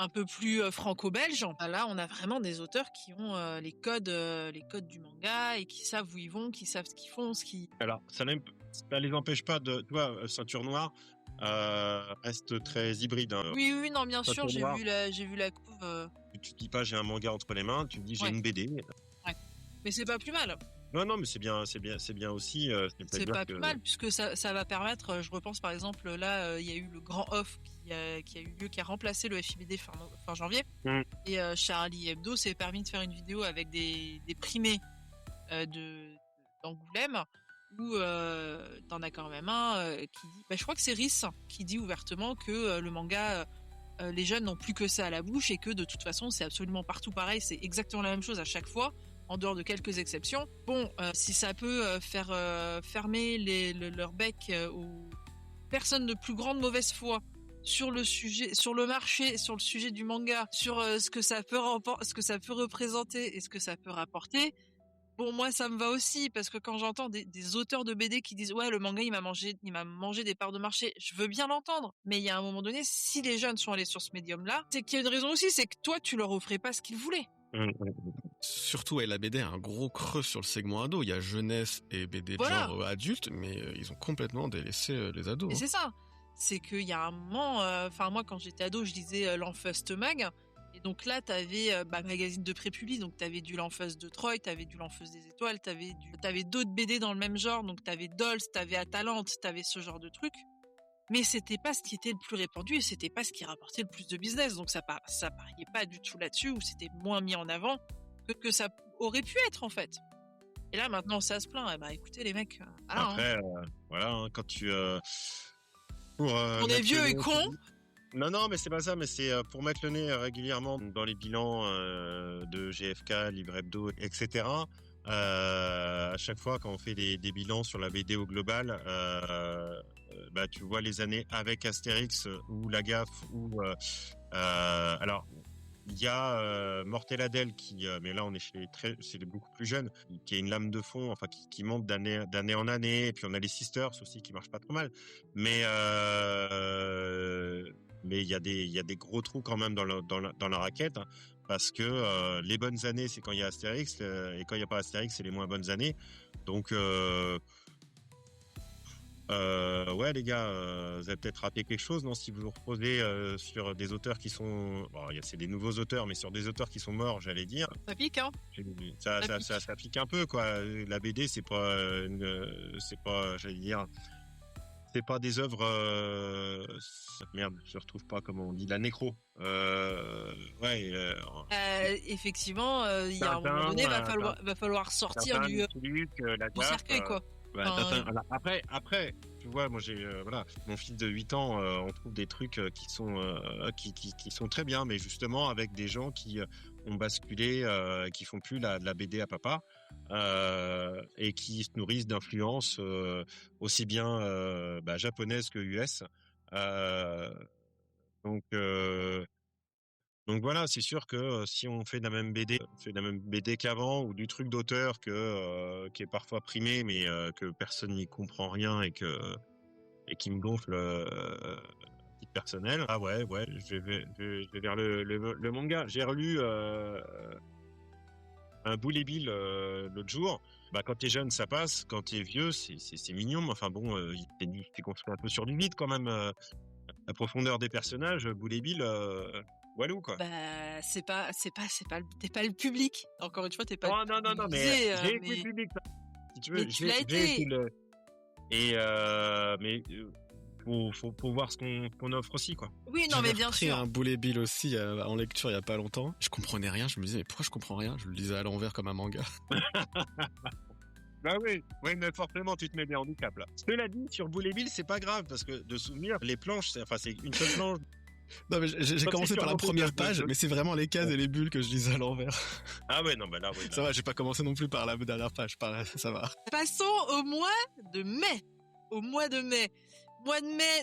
un peu plus franco-belge. Là, on a vraiment des auteurs qui ont les codes du manga et qui savent où ils vont, qui savent ce qu'ils font,
Alors, ça les empêche pas de... Tu vois, Ceinture Noire reste très hybride. Hein.
Oui, non, bien sûr, j'ai vu la couve.
Tu te dis pas j'ai un manga entre les mains, tu te dis j'ai une BD.
Ouais. Mais c'est pas plus mal.
Non, mais c'est bien aussi.
C'est pas plus mal, puisque ça va permettre, je repense par exemple, là, il y a eu le grand off qui a eu lieu, qui a remplacé le FIBD fin janvier. Et Charlie Hebdo s'est permis de faire une vidéo avec des primés d'Angoulême, où t'en as quand même un qui dit, je crois que c'est Rhys qui dit ouvertement que le manga, les jeunes n'ont plus que ça à la bouche, et que de toute façon c'est absolument partout pareil, c'est exactement la même chose à chaque fois, en dehors de quelques exceptions. Bon, si ça peut faire fermer leur bec aux personnes de plus grande mauvaise foi sur le sujet, sur le marché, sur le sujet du manga, sur ce que ça peut représenter et ce que ça peut rapporter, bon, moi ça me va aussi, parce que quand j'entends des auteurs de BD qui disent ouais, le manga il m'a mangé des parts de marché, je veux bien l'entendre, mais il y a un moment donné, si les jeunes sont allés sur ce médium-là, c'est qu'il y a une raison aussi, c'est que toi tu leur offrais pas ce qu'ils voulaient.
Surtout, la BD a un gros creux sur le segment ado. Il y a jeunesse et BD de genre adulte, mais ils ont complètement délaissé les ados.
Et c'est ça, c'est qu'il y a un moment, moi quand j'étais ado, je lisais l'Enfust Mag, et donc là t'avais magazine de pré-publi, donc t'avais du l'Enfust de Troy, t'avais du l'Enfust des étoiles, t'avais d'autres BD dans le même genre, donc t'avais Dolls, t'avais Atalante, t'avais ce genre de trucs. Mais c'était pas ce qui était le plus répandu, et c'était pas ce qui rapportait le plus de business, donc ça pariait pas du tout là-dessus, ou c'était moins mis en avant que ça aurait pu être en fait. Et là maintenant ça se plaint. Écoutez les mecs,
après voilà, quand tu
on est vieux et cons.
Non, mais c'est pas ça, mais c'est pour mettre le nez régulièrement dans les bilans de GFK, Livre Hebdo, etc. À chaque fois quand on fait des bilans sur la BD au global, tu vois les années avec Astérix ou La Gaffe, ou alors il y a Mortel Adèle qui, mais là on est c'est beaucoup plus jeune, qui a une lame de fond, enfin qui monte d'année en année. Et puis on a les Sisters aussi qui marchent pas trop mal, mais il y a des gros trous quand même dans la raquette, hein, parce que les bonnes années c'est quand il y a Astérix, et quand il y a pas Astérix c'est les moins bonnes années. Donc ouais les gars, vous avez peut-être raté quelque chose, non, si vous vous reposez sur des auteurs qui sont, c'est des nouveaux auteurs, mais sur des auteurs qui sont morts, j'allais dire.
Ça pique, hein.
Ça pique un peu, quoi. La BD c'est pas j'allais dire, c'est pas des œuvres merde, je retrouve pas comment on dit, la nécro.
Effectivement, il y a un moment donné, va falloir sortir du cercueil, quoi.
Après, tu vois, moi j'ai mon fils de 8 ans, on trouve des trucs qui sont très bien, mais justement avec des gens qui ont basculé, qui font plus de la BD à papa, et qui se nourrissent d'influences aussi bien japonaises que US. Donc voilà, c'est sûr que si on fait de la même BD qu'avant, ou du truc d'auteur qui est parfois primé, mais que personne n'y comprend rien, et qui me gonfle titre personnel. Ah ouais, je vais vers le manga. J'ai relu un Boule et Bill l'autre jour. Quand t'es jeune, ça passe. Quand t'es vieux, c'est mignon. Mais enfin bon, t'es construit un peu sur du vide quand même. La profondeur des personnages, Boule et Bill. Walou, quoi.
T'es pas le public. Encore une fois, t'es pas.
Non, mais j'ai été le public. Si tu veux, j'ai été le. Et mais faut voir ce qu'on offre aussi, quoi.
Oui, non, mais bien sûr.
J'ai repris un Boule et Bill aussi en lecture il y a pas longtemps. Je comprenais rien. Je me disais mais pourquoi je comprends rien? Je le lisais à l'envers comme un manga.
Oui, mais forcément tu te mets bien en handicap là. Cela dit, sur Boule et Bill, c'est pas grave, parce que de souvenir, les planches, c'est une seule planche.
Non, mais j'ai commencé par la première page, mais c'est vraiment les cases et les bulles que je lisais à l'envers.
Ah ouais, non, là, oui.
Ça va, j'ai pas commencé non plus par la dernière page, ça va.
Passons au mois de mai. Mois de mai,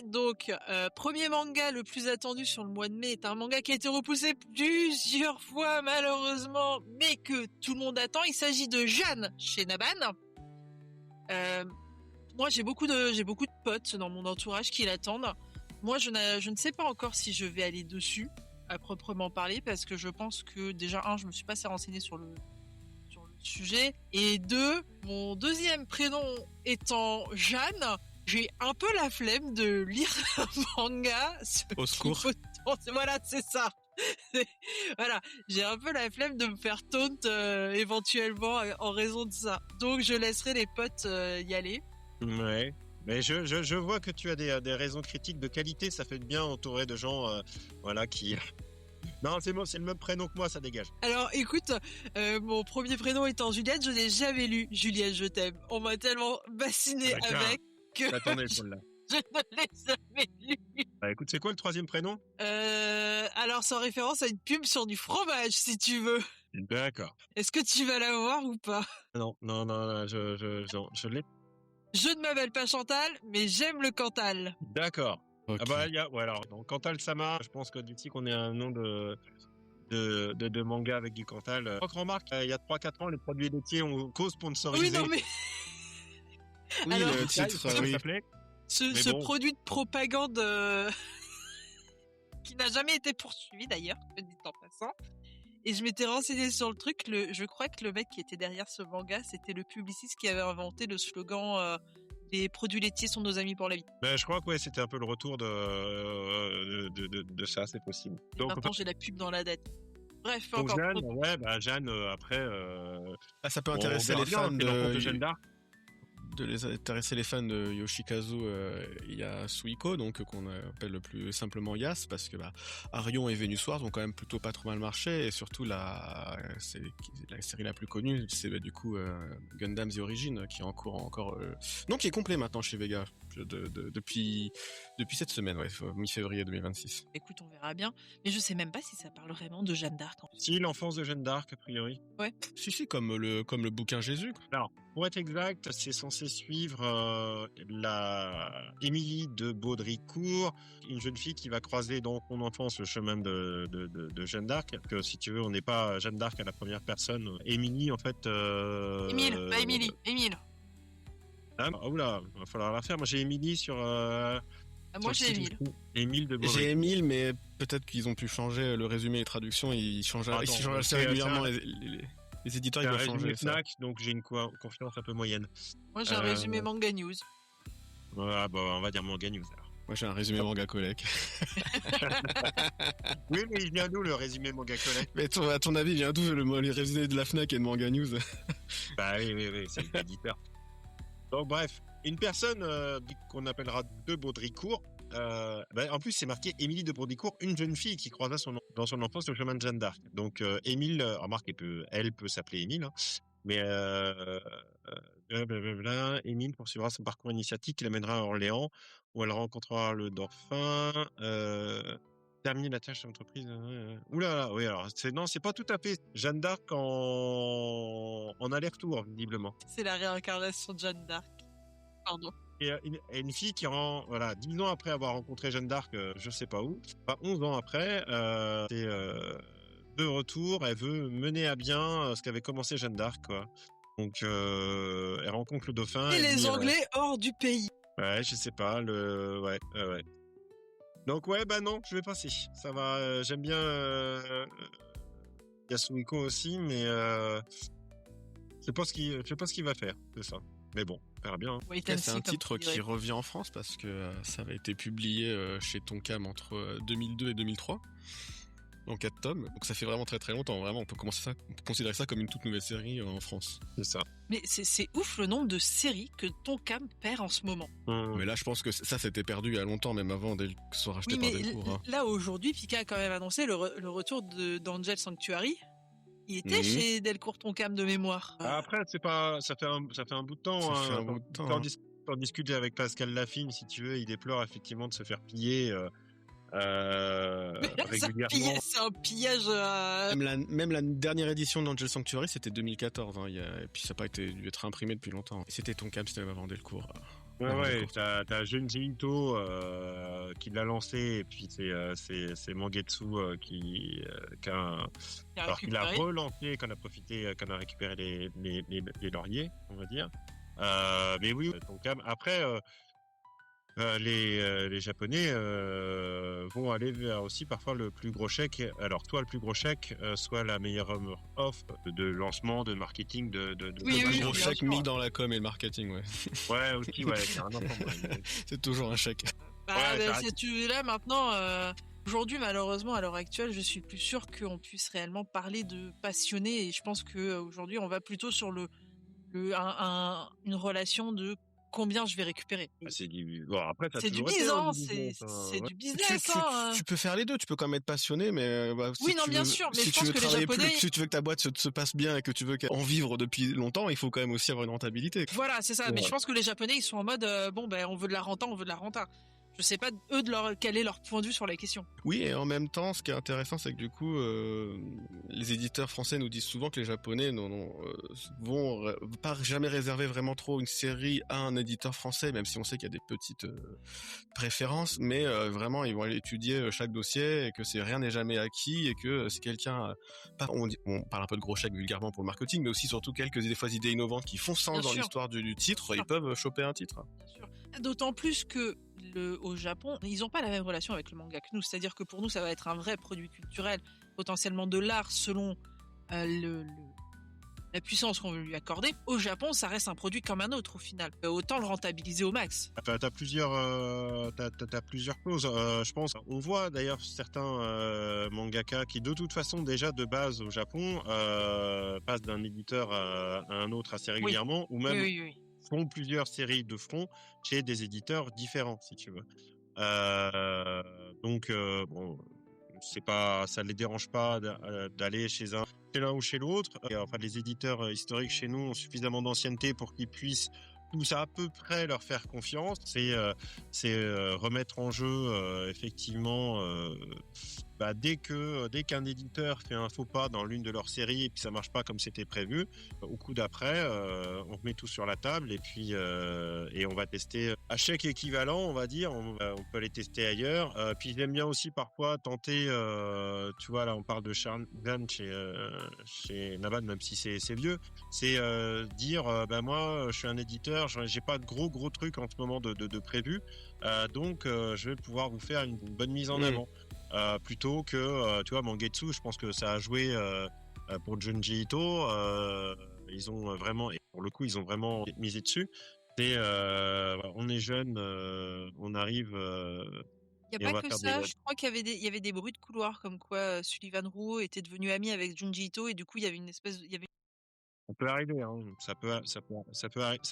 donc, premier manga le plus attendu sur le mois de mai, est un manga qui a été repoussé plusieurs fois, malheureusement, mais que tout le monde attend. Il s'agit de Jeanne chez Naban. moi j'ai beaucoup de potes dans mon entourage qui l'attendent. Moi je ne sais pas encore si je vais aller dessus à proprement parler, parce que je pense que déjà je me suis pas assez renseignée sur le sujet, et deux, mon deuxième prénom étant Jeanne, j'ai un peu la flemme de lire un manga.
Au secours.
Voilà, c'est ça. Voilà, j'ai un peu la flemme de me faire taunt éventuellement en raison de ça. Donc je laisserai les potes y aller.
Ouais. Mais je vois que tu as des raisons critiques de qualité. Ça fait bien entouré de gens qui... Non, c'est le même prénom que moi, ça dégage.
Alors écoute, mon premier prénom étant Juliette, je n'ai jamais lu Juliette, je t'aime. On m'a tellement bassiné avec que
Attendez, celle-là.
Je ne l'ai jamais lu.
Bah écoute, c'est quoi le troisième prénom?
Alors c'est en référence à une pub sur du fromage, si tu veux.
D'accord.
Est-ce que tu vas la voir ou pas?
Non, je l'ai.
Je ne m'appelle pas Chantal, mais j'aime le Cantal.
D'accord.
Okay.
Ah bah alors donc Cantal Sama, je pense que d'ici qu'on ait un nom de manga avec du Cantal. Je remarque, il y a 3-4 ans, les produits laitiers ont co-sponsorisé.
Oui, non mais
oui, alors, le titre, oui.
Ce produit de propagande qui n'a jamais été poursuivi d'ailleurs, dit en passant. Et je m'étais renseignée sur le truc. Je crois que le mec qui était derrière ce manga, c'était le publiciste qui avait inventé le slogan les produits laitiers sont nos amis pour la vie.
Ben, je crois que c'était un peu le retour de ça, c'est possible.
Donc maintenant j'ai la pub dans la dette. Bref,
donc Jeanne, après.
Ça peut intéresser les fans de
Jeanne d'Arc.
De les intéresser les fans de Yoshikazu, il y a Suiko, donc qu'on appelle le plus simplement Yas, parce que Arion et Venus Wars ont quand même plutôt pas trop mal marché, et surtout la série la plus connue, c'est du coup Gundam The Origin, qui est en cours encore, non, qui est complet maintenant chez Vega depuis cette semaine, mi-février 2026.
Écoute, on verra bien, mais je sais même pas si ça parle vraiment de Jeanne d'Arc.
Si, l'enfance de Jeanne d'Arc a priori.
Ouais.
Si, comme le bouquin Jésus.
Alors, pour être exact, c'est censé suivre la Émilie de Baudricourt, une jeune fille qui va croiser dans son enfance le chemin de Jeanne d'Arc. Que si tu veux, on n'est pas Jeanne d'Arc à la première personne. Émilie, en fait.
Émile, pas Émilie, Émile.
Ah, oula, il va falloir la faire. Moi, j'ai Émilie sur.
Moi, j'ai Émile.
Émile de Baudricourt.
J'ai Émile, mais peut-être qu'ils ont pu changer le résumé et les traductions. Ils changent assez régulièrement. Les éditeurs, ils doivent changer ça.
Fnac, donc j'ai une confiance un peu moyenne.
Moi, j'ai un résumé Manga News.
Ah, on va dire Manga News alors.
Moi, j'ai un résumé Manga Collect.
Oui, mais il vient d'où le résumé Manga Collect?
Mais à ton avis, il vient d'où le résumé de la Fnac et de Manga News?
Bah oui, c'est l'éditeur. Donc bref, une personne qu'on appellera de Baudricourt. En plus, c'est marqué Émilie de Baudricourt, une jeune fille qui croisa dans son enfance le chemin de Jeanne d'Arc. Donc Émile, remarque, elle peut s'appeler Émile, hein, mais Émile poursuivra son parcours initiatique qui l'amènera à Orléans, où elle rencontrera le dauphin. Terminer la tâche d'entreprise. Oula, oui, alors c'est pas tout à fait Jeanne d'Arc en aller-retour, visiblement.
C'est la réincarnation de Jeanne d'Arc. Pardon.
Et une fille qui 10 ans après avoir rencontré Jeanne d'Arc, je sais pas où, 11 ans après, c'est de retour, elle veut mener à bien ce qu'avait commencé Jeanne d'Arc, quoi. Donc, elle rencontre le dauphin.
Et les Anglais hors du pays.
Ouais, je sais pas, ouais. Donc, non, je vais passer. Ça va, j'aime bien Yasuhiko aussi, mais je sais pas ce qu'il va faire, c'est ça. Mais bon, on verra bien.
Oui,
c'est un titre qui revient en France parce que ça avait été publié chez Tonkam entre 2002 et 2003. En 4 tomes. Donc ça fait vraiment très très longtemps. Vraiment, on peut considérer ça comme une toute nouvelle série en France.
C'est ça.
Mais c'est ouf le nombre de séries que Tonkam perd en ce moment.
Mais là, je pense que ça s'était perdu il y a longtemps, même avant que ce soit racheté par Delcourt. Hein.
Là, aujourd'hui, Pika a quand même annoncé le retour d'Angel Sanctuary. Il était chez Delcourt Tonkam de mémoire.
Après, ça fait un bout de temps.
Ça fait un bout de temps.
T'en discuter avec Pascal Laffine, si tu veux, il déplore effectivement de se faire piller régulièrement.
C'est un pillage.
Même la dernière édition d'Angel Sanctuary, c'était 2014. Hein, et puis ça n'a pas dû être imprimé depuis longtemps. Et c'était Tonkam, c'était même avant Delcourt.
T'as Junji Ito qui l'a lancé, et puis c'est Mangetsu qui a relancé, qu'on a profité, qu'on a récupéré les lauriers, on va dire. Mais oui, ton cam. Après, les Japonais vont aller vers aussi parfois le plus gros chèque. Alors toi, le plus gros chèque, soit la meilleure offre de lancement, de marketing,
Oui,
Le
oui,
gros
bien
chèque
sûr.
mis dans la com et le marketing, ouais.
Ouais, aussi, ouais, carrément.
C'est toujours un chèque.
Là maintenant, aujourd'hui malheureusement à l'heure actuelle, je suis plus sûre qu'on puisse réellement parler de passionné et je pense que aujourd'hui on va plutôt sur une relation de combien je vais récupérer.
C'est du. Bon, après, ça a
C'est du
toujours été
business,
du business.
c'est
Ouais.
du business.
Tu peux faire les deux, tu peux quand même être passionné, mais
Oui, non, bien sûr, mais
si
je
tu
pense
veux
que les
travailler
Japonais,
si tu veux que ta boîte se passe bien et que tu veux en vivre depuis longtemps, il faut quand même aussi avoir une rentabilité.
voilà, c'est ça.
Ouais.
Mais je pense que les Japonais, ils sont en mode, bon, ben, on veut de la renta, on veut de la renta. Je sais pas eux quel est leur point de vue sur la question.
Oui, et en même temps, ce qui est intéressant, c'est que du coup, les éditeurs français nous disent souvent que les Japonais vont pas jamais réserver vraiment trop une série à un éditeur français, même si on sait qu'il y a des petites préférences, mais vraiment, ils vont aller étudier chaque dossier et que rien n'est jamais acquis et que si quelqu'un, on parle un peu de gros chèques vulgairement pour le marketing, mais aussi surtout des fois idées innovantes qui font sens
Bien
dans
sûr.
l'histoire du titre, ils peuvent choper un titre.
Bien sûr. D'autant plus que au Japon, ils n'ont pas la même relation avec le manga que nous. C'est-à-dire que pour nous, ça va être un vrai produit culturel, potentiellement de l'art selon la puissance qu'on veut lui accorder. Au Japon, ça reste un produit comme un autre au final. Autant le rentabiliser au max.
T'as plusieurs clauses. Je pense. On voit d'ailleurs certains mangaka qui, de toute façon, déjà de base au Japon, passent d'un éditeur à un autre assez régulièrement, ou même
Oui.
font plusieurs séries de front chez des éditeurs différents, si tu veux. Donc bon, c'est pas, ça les dérange pas d'aller chez l'un ou chez l'autre. Enfin, les éditeurs historiques chez nous ont suffisamment d'ancienneté pour qu'ils puissent tous à peu près leur faire confiance. C'est remettre en jeu effectivement. Dès qu'un éditeur fait un faux pas dans l'une de leurs séries et puis ça marche pas comme c'était prévu, au coup d'après, on remet tout sur la table et puis et on va tester à chèque équivalent, on va dire. On peut les tester ailleurs. Puis j'aime bien aussi parfois tenter. Tu vois, là, on parle de Sharingan chez Naban, même si c'est vieux. C'est dire, moi, je suis un éditeur, j'ai pas de gros trucs en ce moment de prévu, donc je vais pouvoir vous faire une bonne mise en avant. Plutôt que tu vois, Mangetsu, je pense que ça a joué pour Junji Ito. Ils ont vraiment, et pour le coup, ils ont vraiment misé dessus. On est jeune, on arrive.
Il n'y a pas que ça, je crois qu'il y avait des bruits de couloir comme quoi Sullivan Ruo était devenu ami avec Junji Ito et du coup il y avait une espèce
Ça peut arriver, hein. Ça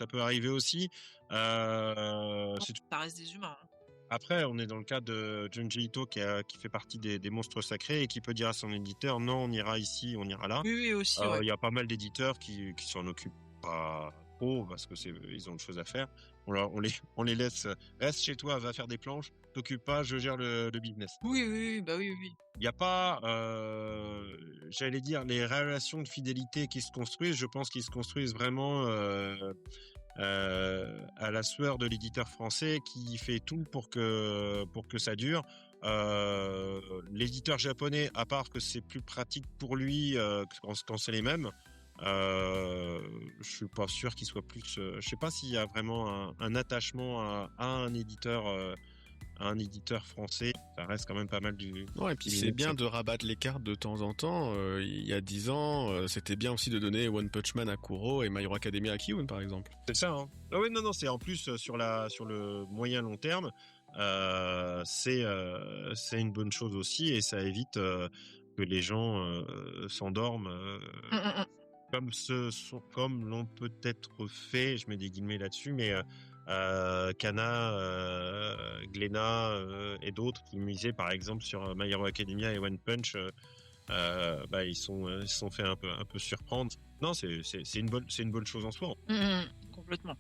peut arriver aussi.
Ça reste des humains. Hein.
Après, on est dans le cas de Junji Ito qui fait partie des monstres sacrés et qui peut dire à son éditeur non, on ira ici, on ira là.
Oui, aussi.
Il y a pas mal d'éditeurs qui s'en occupent pas trop parce que ils ont autre chose à faire. On les laisse, reste chez toi, va faire des planches, t'occupe pas, je gère le business.
Oui.
Il n'y a pas, j'allais dire, les relations de fidélité qui se construisent. Je pense qu'ils se construisent vraiment à la sueur de l'éditeur français qui fait tout pour que ça dure. L'éditeur japonais, à part que c'est plus pratique pour lui quand c'est les mêmes, je suis pas sûr qu'il soit plus. Je sais pas s'il y a vraiment un attachement à un éditeur. Un éditeur français, ça reste quand même pas mal du.
Non, et puis c'est bien de rabattre les cartes de temps en temps. Il y a 10 ans, c'était bien aussi de donner One Punch Man à Kuro et My Hero Academia à Kiyun, par exemple.
C'est ça, hein. Ah oui, non, c'est en plus sur le moyen long terme, c'est une bonne chose aussi et ça évite que les gens s'endorment. Comme l'ont peut-être fait, je mets des guillemets là-dessus, mais Kana, Glénat et d'autres qui misaient par exemple sur My Hero Academia et One Punch, ils se sont fait un peu surprendre. Non, c'est une bonne chose en soi.
Complètement.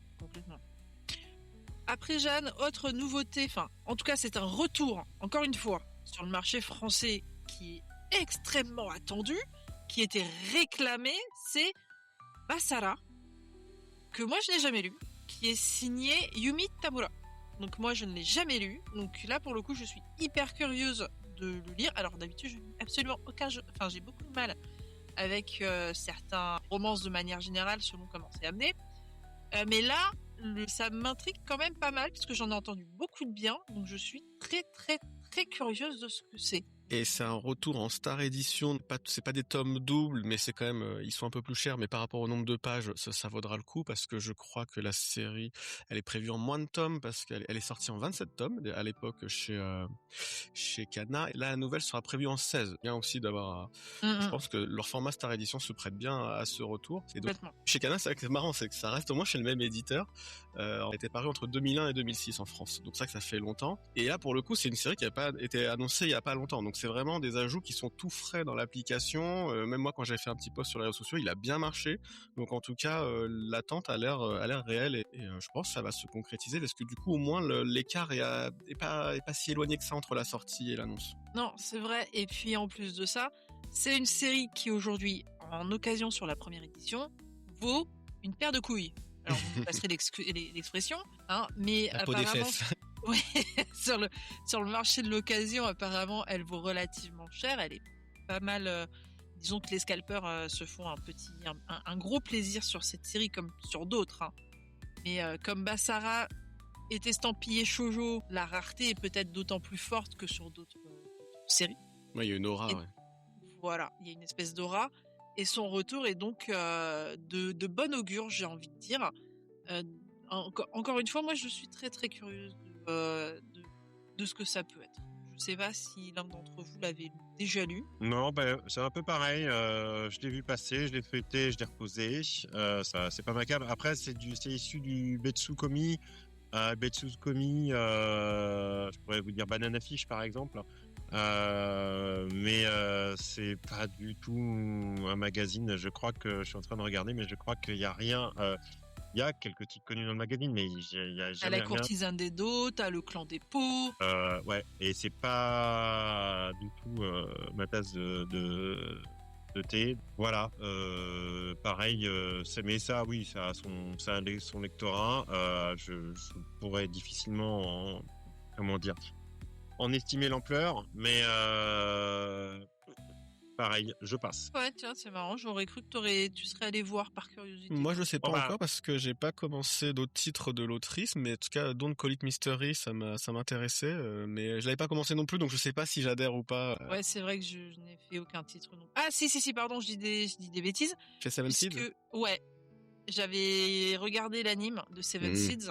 Après Jeanne, autre nouveauté, en tout cas c'est un retour, encore une fois, sur le marché français qui est extrêmement attendu, qui était réclamé, c'est Basara, que moi je n'ai jamais lu, qui est signé Yumi Tamura. Donc moi je ne l'ai jamais lu, donc là pour le coup je suis hyper curieuse de le lire. Alors d'habitude je n'ai absolument j'ai beaucoup de mal avec certains romances de manière générale selon comment c'est amené. Mais là, ça m'intrigue quand même pas mal, parce que j'en ai entendu beaucoup de bien, donc je suis très, très, très curieuse de ce que c'est.
Et c'est un retour en Star Edition, c'est pas des tomes doubles, mais c'est quand même, ils sont un peu plus chers, mais par rapport au nombre de pages, ça vaudra le coup, parce que je crois que la série, elle est prévue en moins de tomes, parce qu'elle est sortie en 27 tomes, à l'époque, chez Kana, et là, la nouvelle sera prévue en 16. Bien aussi d'avoir, je pense que leur format Star Edition se prête bien à ce retour. Et donc, chez Kana, c'est vrai que c'est marrant, c'est que ça reste au moins chez le même éditeur, elle était parue entre 2001 et 2006 en France, donc ça que ça fait longtemps. Et là, pour le coup, c'est une série qui n'a pas été annoncée il y a pas longtemps, donc c'est vraiment des ajouts qui sont tout frais dans l'application. Même moi, quand j'ai fait un petit post sur les réseaux sociaux, il a bien marché. Donc en tout cas, l'attente a l'air réelle, et je pense que ça va se concrétiser, parce que du coup, au moins, l'écart est pas si éloigné que ça entre la sortie et l'annonce.
Non, c'est vrai. Et puis en plus de ça, c'est une série qui aujourd'hui, en occasion sur la première édition, vaut une paire de couilles. Alors vous passerez l'expression, hein, mais
la peau des
apparemment,
fesses.
Ouais, sur le marché de l'occasion, apparemment, elle vaut relativement cher. Elle est pas mal. Disons que les scalpers se font un gros plaisir sur cette série, comme sur d'autres. Hein. Mais comme Basara est estampillé shoujo, la rareté est peut-être d'autant plus forte que sur d'autres séries.
Ouais, il y a une aura. Ouais.
Voilà, il y a une espèce d'aura. Et son retour est donc de bon augure, j'ai envie de dire. Encore une fois, moi, je suis très très curieuse de ce que ça peut être. Je sais pas si l'un d'entre vous l'avait déjà lu.
Non, c'est un peu pareil. Je l'ai vu passer, je l'ai feuilleté, je l'ai reposé. Ça, c'est pas ma cam. Après, c'est issu du Betsu Komi. Betsu Komi, je pourrais vous dire Banana Fish par exemple. Mais c'est pas du tout un magazine. Je crois que je suis en train de regarder, mais je crois qu'il y a rien. Il y a quelques titres connus dans le magazine, mais il y a jamais
t'as la courtisane des dos, t'as le clan des pots.
Ouais, et c'est pas du tout ma tasse de thé. Voilà, pareil, mais ça, oui, ça a son lectorat. Je pourrais difficilement, en estimer l'ampleur, mais pareil, je passe.
Ouais, tiens, c'est marrant. J'aurais cru que tu serais allé voir par curiosité.
Moi, je sais pas encore, parce que j'ai pas commencé d'autres titres de l'autrice, mais en tout cas, Don't Call It Mystery, ça m'intéressait, mais je l'avais pas commencé non plus, donc je sais pas si j'adhère ou pas.
Ouais, c'est vrai que je n'ai fait aucun titre non. Ah, si, pardon, je dis des bêtises.
Chez Seven Seeds.
Ouais, j'avais regardé l'anime de Seven Seeds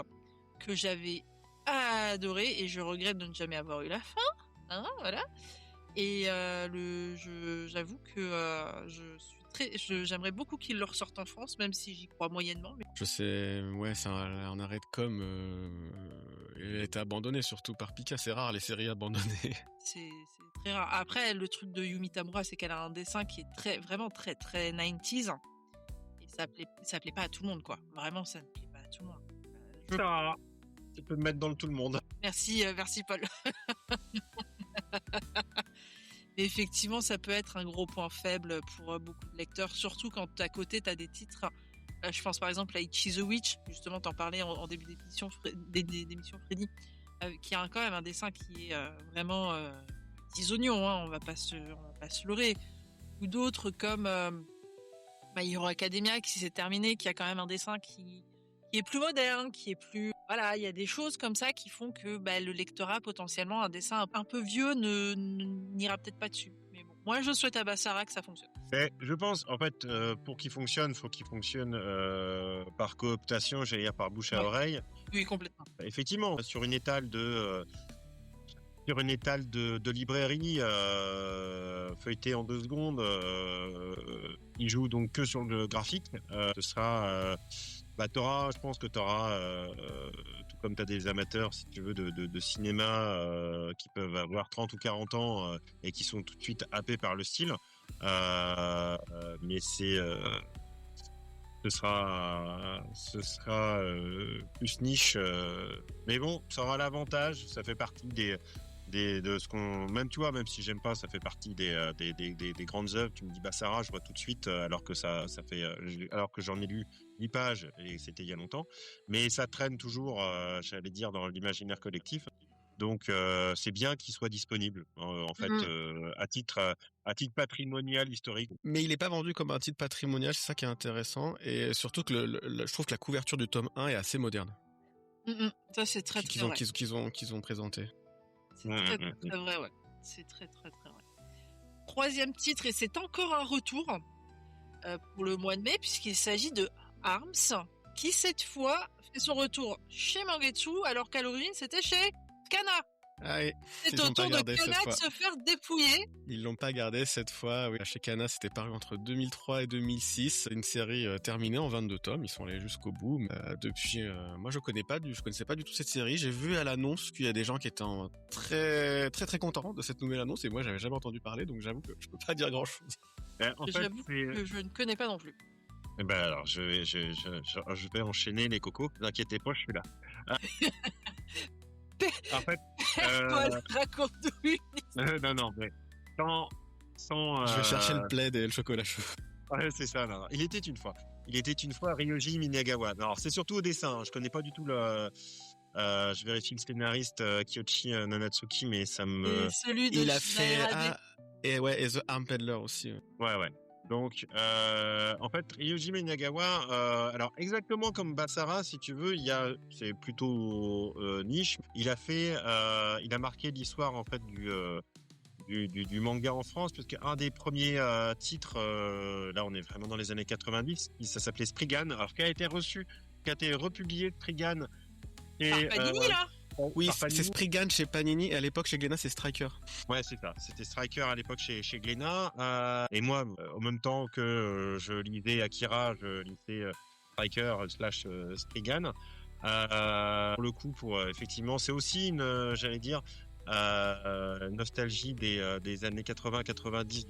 que j'avais adoré, et je regrette de ne jamais avoir eu la fin. Hein, voilà. Et j'avoue que j'aimerais beaucoup qu'il le ressorte en France, même si j'y crois moyennement. Mais...
Je sais, ouais, c'est un arrêt de com. Elle a été abandonnée surtout par Pika. C'est rare les séries abandonnées.
C'est très rare. Après, le truc de Yumi Tamura, c'est qu'elle a un dessin qui est vraiment très très 90s, et ça plaît pas à tout le monde, quoi. Vraiment, ça ne plaît pas à tout le monde.
Tu peux me mettre dans le tout le monde.
Merci Paul. Mais effectivement, ça peut être un gros point faible pour beaucoup de lecteurs, surtout quand à côté tu as des titres. Je pense par exemple à Ichi the Witch, justement t'en parlais en début d'émission, Freddy, qui a quand même un dessin qui est vraiment petits oignons, hein, on va pas se leurrer. Ou d'autres comme My Hero Academia qui s'est terminé, qui a quand même un dessin qui est plus moderne, qui est plus... Voilà, il y a des choses comme ça qui font que le lectorat, potentiellement, un dessin un peu vieux n'ira peut-être pas dessus. Mais bon, moi, je souhaite à Basara que ça fonctionne.
Je pense, en fait, pour qu'il fonctionne, faut qu'il fonctionne par cooptation, j'allais dire par bouche à oreille.
Oui, complètement.
Effectivement, sur une étale de librairie feuilletée en 2 secondes, il joue donc que sur le graphique. Ce sera... je pense que t'auras, tout comme t'as des amateurs, si tu veux, de cinéma qui peuvent avoir 30 ou 40 ans et qui sont tout de suite happés par le style. Mais ce sera plus niche. Mais bon, ça aura l'avantage, ça fait partie de ce qu'on, même tu vois, même si j'aime pas, ça fait partie des grandes œuvres. Tu me dis Basara, je vois tout de suite, alors que alors que j'en ai lu 10 pages et c'était il y a longtemps, mais ça traîne toujours, j'allais dire, dans l'imaginaire collectif. Donc c'est bien qu'il soit disponible en fait à titre patrimonial historique.
Mais il est pas vendu comme un titre patrimonial, c'est ça qui est intéressant, et surtout que je trouve que la couverture du tome 1 est assez moderne.
Ça c'est très très vrai.
Qu'ils ont présenté.
C'est très très vrai, ouais. C'est très très très vrai. 3e titre, et c'est encore un retour pour le mois de mai, puisqu'il s'agit de Arms, qui cette fois fait son retour chez Mangetsu, alors qu'à l'origine c'était chez Kana.
Ah oui,
c'est au tour de Kana de se faire dépouiller.
Ils l'ont pas gardé cette fois. Oui, chez Kana, c'était paru entre 2003 et 2006. Une série terminée en 22 tomes. Ils sont allés jusqu'au bout. Depuis, moi, je connaissais pas du tout cette série. J'ai vu à l'annonce qu'il y a des gens qui étaient très, très, très contents de cette nouvelle annonce. Et moi, j'avais jamais entendu parler, donc j'avoue que je peux pas dire grand chose.
J'avoue que je ne connais pas non plus.
Eh ben alors, je vais enchaîner les cocos. Ne vous inquiétez pas, je suis là. En fait,
raconte-nous.
non, mais sans.
Je vais chercher le plaid et le chocolat chaud.
Ouais, c'est ça. Non. Il était une fois Ryoji Minagawa. Alors, c'est surtout au dessin. Je connais pas du tout le. Je vérifie le scénariste Kiyoshi Nanatsuki, mais ça me.
Il a fait
et The Arm Peddler aussi.
Ouais. Donc, en fait, Ryoji Minagawa, alors exactement comme Basara, si tu veux, c'est plutôt niche. Il a marqué l'histoire en fait du manga en France, puisque un des premiers titres, là on est vraiment dans les années 90, ça s'appelait Spriggan, alors qui a été republié Spriggan
et Panini là.
Oui, c'est Spriggan chez Panini, et à l'époque chez Glénat c'est Striker.
Ouais, c'est ça. C'était Striker à l'époque chez Glénat. Et moi, en même temps que je lisais Akira, je lisais Striker / Spriggan. Pour le coup, effectivement, c'est aussi j'allais dire, nostalgie des années 80-90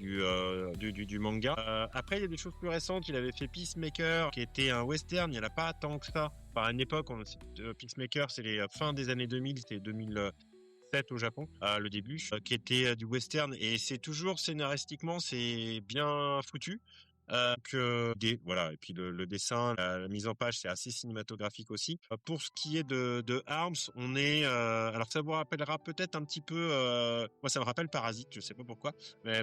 du manga. Après, il y a des choses plus récentes. Il avait fait Peacemaker, qui était un western. Il n'y en a pas tant que ça. À une époque, Peacemaker, c'est les fins des années 2000, c'était 2007 au Japon, le début, qui était du western. Et c'est toujours scénaristiquement, c'est bien foutu. Voilà, et puis le dessin, la mise en page, c'est assez cinématographique aussi. Pour ce qui est de Arms, on est alors ça vous rappellera peut-être un petit peu, moi ça me rappelle Parasite, je sais pas pourquoi, mais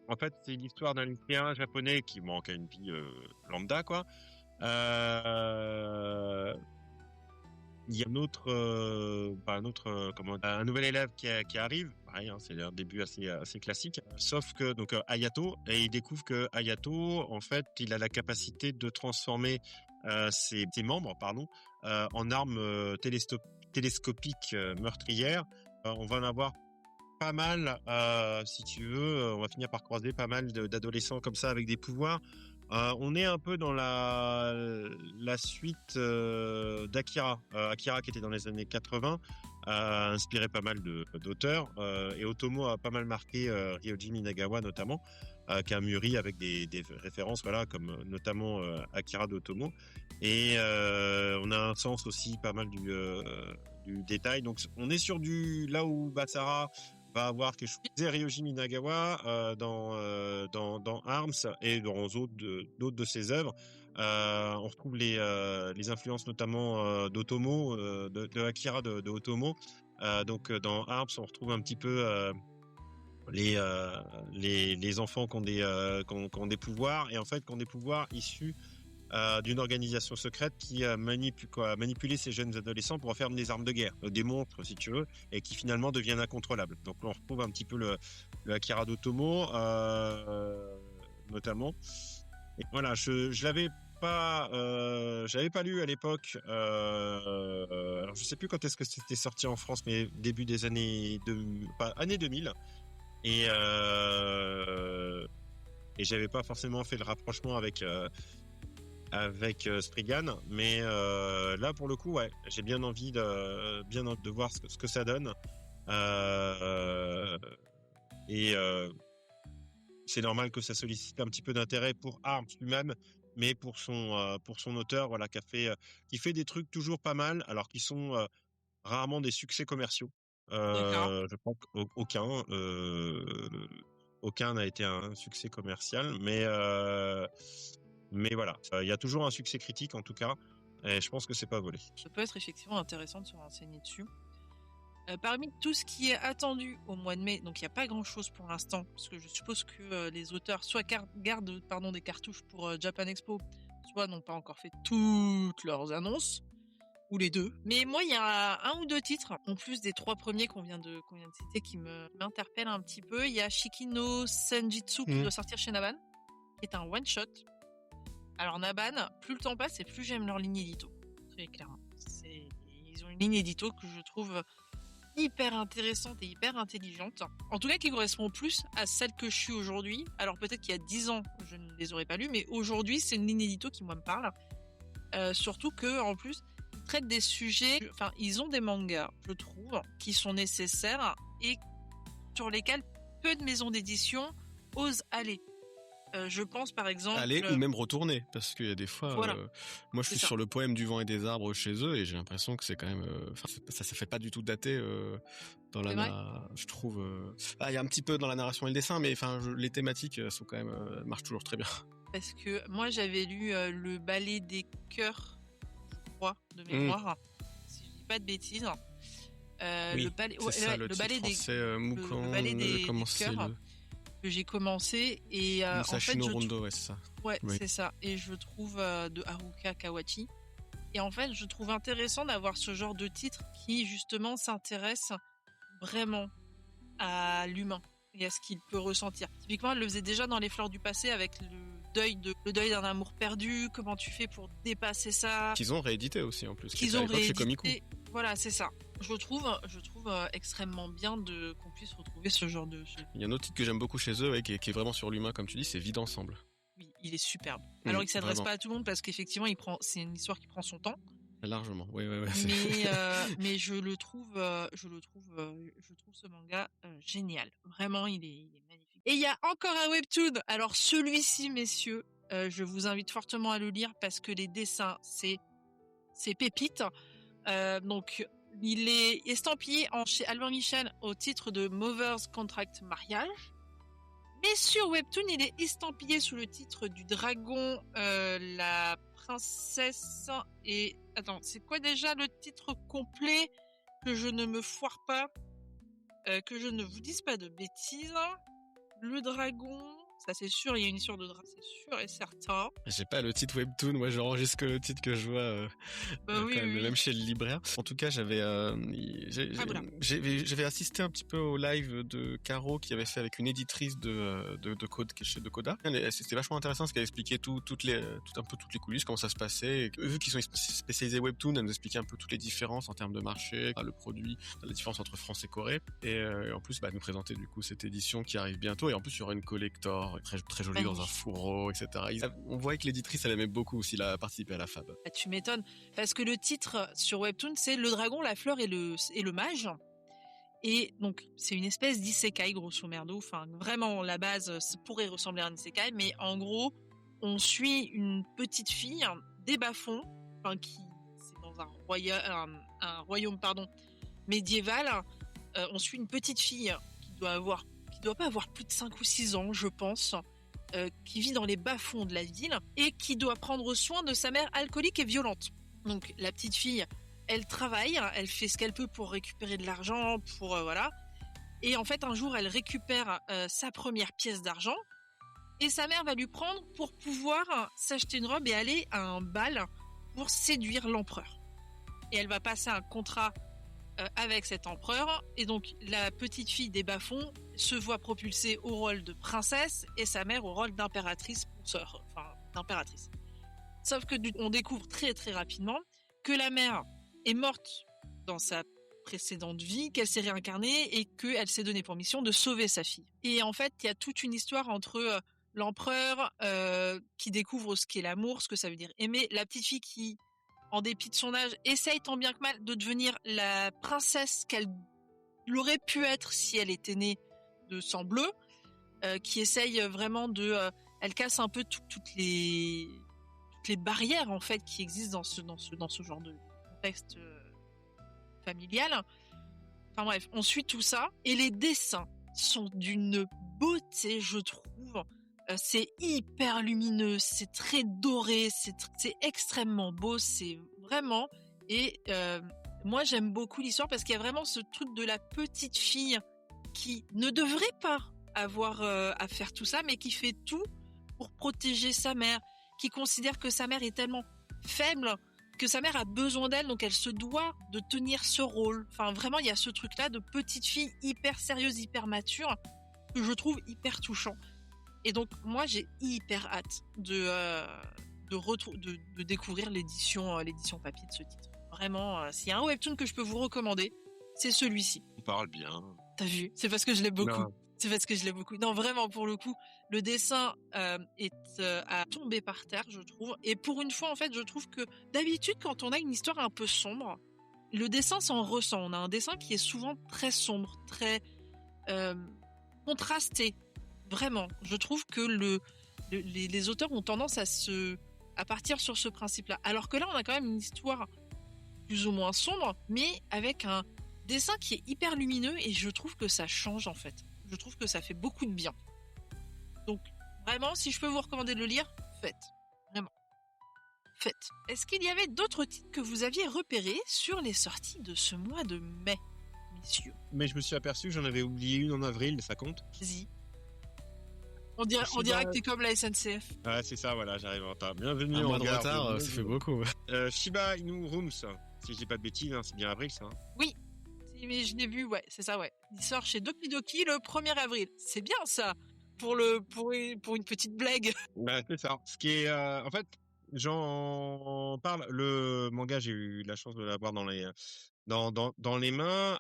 en fait c'est l'histoire d'un lycéen japonais qui manque à une vie lambda quoi. Il y a un nouvel élève qui arrive. Pareil, hein, c'est un début assez classique. Sauf que donc Hayato, et il découvre que Hayato, en fait, il a la capacité de transformer ses membres, en armes télescopiques meurtrières. On va en avoir pas mal, si tu veux. On va finir par croiser pas mal d'adolescents comme ça avec des pouvoirs. On est un peu dans la suite d'Akira. Akira qui était dans les années 80, a inspiré pas mal d'auteurs. Et Otomo a pas mal marqué Ryoji Minagawa notamment, qui a mûri avec des références, voilà, comme notamment Akira d'Otomo. Et on a un sens aussi pas mal du détail. Donc on est sur là où Basara va avoir quelque chose. Ryoji Minagawa dans Arms et dans d'autres de ses œuvres. On retrouve les influences notamment d'Otomo, de Akira de Otomo. Donc dans Arms, on retrouve un petit peu les enfants qui ont des pouvoirs, et en fait qui ont des pouvoirs issus d'une organisation secrète qui manipulé ces jeunes adolescents pour en faire des armes de guerre, des monstres si tu veux, et qui finalement deviennent incontrôlables. Donc on retrouve un petit peu le Akira d'Otomo notamment. Et voilà, je l'avais pas, j'avais pas lu à l'époque. Alors je sais plus quand est-ce que c'était sorti en France, mais début des années 2000. Et j'avais pas forcément fait le rapprochement avec Spriggan, mais là pour le coup ouais, j'ai bien envie de voir ce que ça donne, et c'est normal que ça sollicite un petit peu d'intérêt pour Arms lui-même, mais pour son auteur, voilà, qui fait des trucs toujours pas mal, alors qu'ils sont rarement des succès commerciaux. Je crois qu'aucun n'a été un succès commercial, mais voilà, il y a toujours un succès critique en tout cas, et je pense que c'est pas volé.
Ça peut être effectivement intéressant de se renseigner dessus. Parmi tout ce qui est attendu au mois de mai, donc il n'y a pas grand-chose pour l'instant, parce que je suppose que les auteurs soit gardent des cartouches pour Japan Expo, soit n'ont pas encore fait toutes leurs annonces, ou les deux. Mais moi, il y a un ou deux titres, en plus des 3 premiers qu'on vient de citer, qui m'interpellent un petit peu. Il y a Shikino Senjitsu qui doit sortir chez Naban, qui est un one-shot. Alors Naban, plus le temps passe et plus j'aime leur ligne édito. Très clairement. Ils ont une ligne édito que je trouve hyper intéressante et hyper intelligente. En tout cas, qui correspond plus à celle que je suis aujourd'hui. Alors peut-être qu'il y a 10 ans, je ne les aurais pas lues, mais aujourd'hui, c'est une ligne édito qui, moi, me parle. Surtout que, en plus, ils traitent des sujets... Enfin, ils ont des mangas, je trouve, qui sont nécessaires et sur lesquels peu de maisons d'édition osent aller. Je pense par exemple...
Aller ou même retourner, parce qu'il y a des fois...
Voilà.
Moi, je suis sur le poème du vent et des arbres chez eux, et j'ai l'impression que c'est quand même... ça fait pas du tout dater dans je trouve... il y a un petit peu dans la narration et le dessin, mais les thématiques sont quand même... marchent toujours très bien.
Parce que moi, j'avais lu le ballet des cœurs, je crois, de mémoire, si je dis pas de bêtises.
Oui,
le ballet,
c'est ça, le ballet des
le ballet des cœurs que j'ai commencé et en fait
no Rondo, c'est ça.
Oui. C'est ça, et je trouve de Haruka Kawachi, et en fait je trouve intéressant d'avoir ce genre de titre qui justement s'intéresse vraiment à l'humain et à ce qu'il peut ressentir. Typiquement, elle le faisait déjà dans Les Fleurs du Passé avec le deuil d'un amour perdu, comment tu fais pour dépasser ça.
Qu'ils ont réédité aussi en plus. Qu'ils ont réédité.
Voilà, c'est ça. Je trouve extrêmement bien qu'on puisse retrouver ce genre de...
Il y a un autre titre que j'aime beaucoup chez eux, qui est vraiment sur l'humain, comme tu dis, c'est Vide ensemble.
Oui, il est superbe. Alors il ne s'adresse pas à tout le monde parce qu'effectivement, c'est une histoire qui prend son temps.
Largement, oui.
Mais je trouve ce manga génial. Vraiment, il est magnifique. Et il y a encore un webtoon. Alors celui-ci, messieurs, je vous invite fortement à le lire parce que les dessins, c'est pépite. Donc, il est estampillé chez Albin Michel au titre de Mother's Contract Mariage. Mais sur Webtoon, il est estampillé sous le titre du dragon, la princesse et... Attends, c'est quoi déjà le titre complet? Que je ne me foire pas, que je ne vous dise pas de bêtises. Le dragon... Ça, c'est sûr, il y a une histoire de dragon, c'est sûr et certain.
J'ai pas le titre Webtoon, moi j'enregistre que le titre que je vois même chez le libraire. En tout cas, j'avais assisté un petit peu au live de Caro qui avait fait avec une éditrice de code chez Coda. C'était vachement intéressant parce qu'elle expliquait toutes les coulisses, comment ça se passait. Et vu qu'ils sont spécialisés Webtoon, elle nous expliquait un peu toutes les différences en termes de marché, le produit, la différence entre France et Corée. Et en plus, nous présenter du coup cette édition qui arrive bientôt. Et en plus, il y aura une collector très, très jolie dans un fourreau, etc. On voit que l'éditrice, elle aimait beaucoup aussi participer à la fab.
Tu m'étonnes, parce que le titre sur Webtoon, c'est Le Dragon, la Fleur et le Mage. Et donc, c'est une espèce d'isekai, grosso merdo. Enfin, vraiment, la base, ça pourrait ressembler à un isekai, mais en gros, on suit une petite fille des bas-fonds, c'est dans un royaume médiéval. On suit une petite fille qui doit pas avoir plus de 5 ou 6 ans, je pense, qui vit dans les bas-fonds de la ville et qui doit prendre soin de sa mère alcoolique et violente. Donc la petite fille, elle travaille, elle fait ce qu'elle peut pour récupérer de l'argent, voilà. Et en fait, un jour, elle récupère sa première pièce d'argent et sa mère va lui prendre pour pouvoir s'acheter une robe et aller à un bal pour séduire l'empereur. Et elle va passer un contrat avec cet empereur, et donc la petite fille des bas-fonds se voit propulsée au rôle de princesse et sa mère au rôle d'impératrice. Sauf que on découvre très très rapidement que la mère est morte dans sa précédente vie, qu'elle s'est réincarnée et qu'elle s'est donnée pour mission de sauver sa fille. Et en fait, il y a toute une histoire entre l'empereur qui découvre ce qu'est l'amour, ce que ça veut dire aimer, la petite fille qui, en dépit de son âge, essaye tant bien que mal de devenir la princesse qu'elle aurait pu être si elle était née de sang bleu, qui essaye vraiment elle casse un peu toutes les barrières en fait qui existent dans ce genre de contexte familial. Enfin bref, on suit tout ça et les dessins sont d'une beauté, je trouve. C'est hyper lumineux, c'est très doré, c'est extrêmement beau, c'est vraiment... Et moi j'aime beaucoup l'histoire parce qu'il y a vraiment ce truc de la petite fille qui ne devrait pas avoir à faire tout ça, mais qui fait tout pour protéger sa mère, qui considère que sa mère est tellement faible que sa mère a besoin d'elle, donc elle se doit de tenir ce rôle. Enfin, vraiment, il y a ce truc-là de petite fille hyper sérieuse, hyper mature, que je trouve hyper touchant. Et donc, moi, j'ai hyper hâte de découvrir l'édition papier de ce titre. Vraiment, s'il y a un webtoon que je peux vous recommander, c'est celui-ci.
On parle bien.
T'as vu? C'est parce que je l'aime beaucoup.
Non.
C'est parce que je l'aime beaucoup. Non, vraiment, pour le coup, le dessin est à tomber par terre, je trouve. Et pour une fois, en fait, je trouve que d'habitude, quand on a une histoire un peu sombre, le dessin s'en ressent. On a un dessin qui est souvent très sombre, très contrasté. Vraiment, je trouve que les auteurs ont tendance à partir sur ce principe-là. Alors que là, on a quand même une histoire plus ou moins sombre, mais avec un dessin qui est hyper lumineux et je trouve que ça change en fait. Je trouve que ça fait beaucoup de bien. Donc, vraiment, si je peux vous recommander de le lire, faites. Vraiment. Faites. Est-ce qu'il y avait d'autres titres que vous aviez repérés sur les sorties de ce mois de mai, messieurs?
Mais je me suis aperçu que j'en avais oublié une en avril, ça compte?
Vas-y. On dirait que t'es comme la SNCF.
Ouais, c'est ça, voilà, j'arrive en retard. Bienvenue
un
en
mois de
gare
retard, ça fait beaucoup.
Shiba Inu Rooms, si je dis pas de bêtises, hein, c'est bien avril ça.
Oui, mais je l'ai vu, ouais, c'est ça, ouais. Il sort chez Doki Doki le 1er avril. C'est bien ça, pour une petite blague.
Bah, c'est ça. Ce qui est, en fait, j'en parle. Le manga, j'ai eu la chance de l'avoir dans les mains,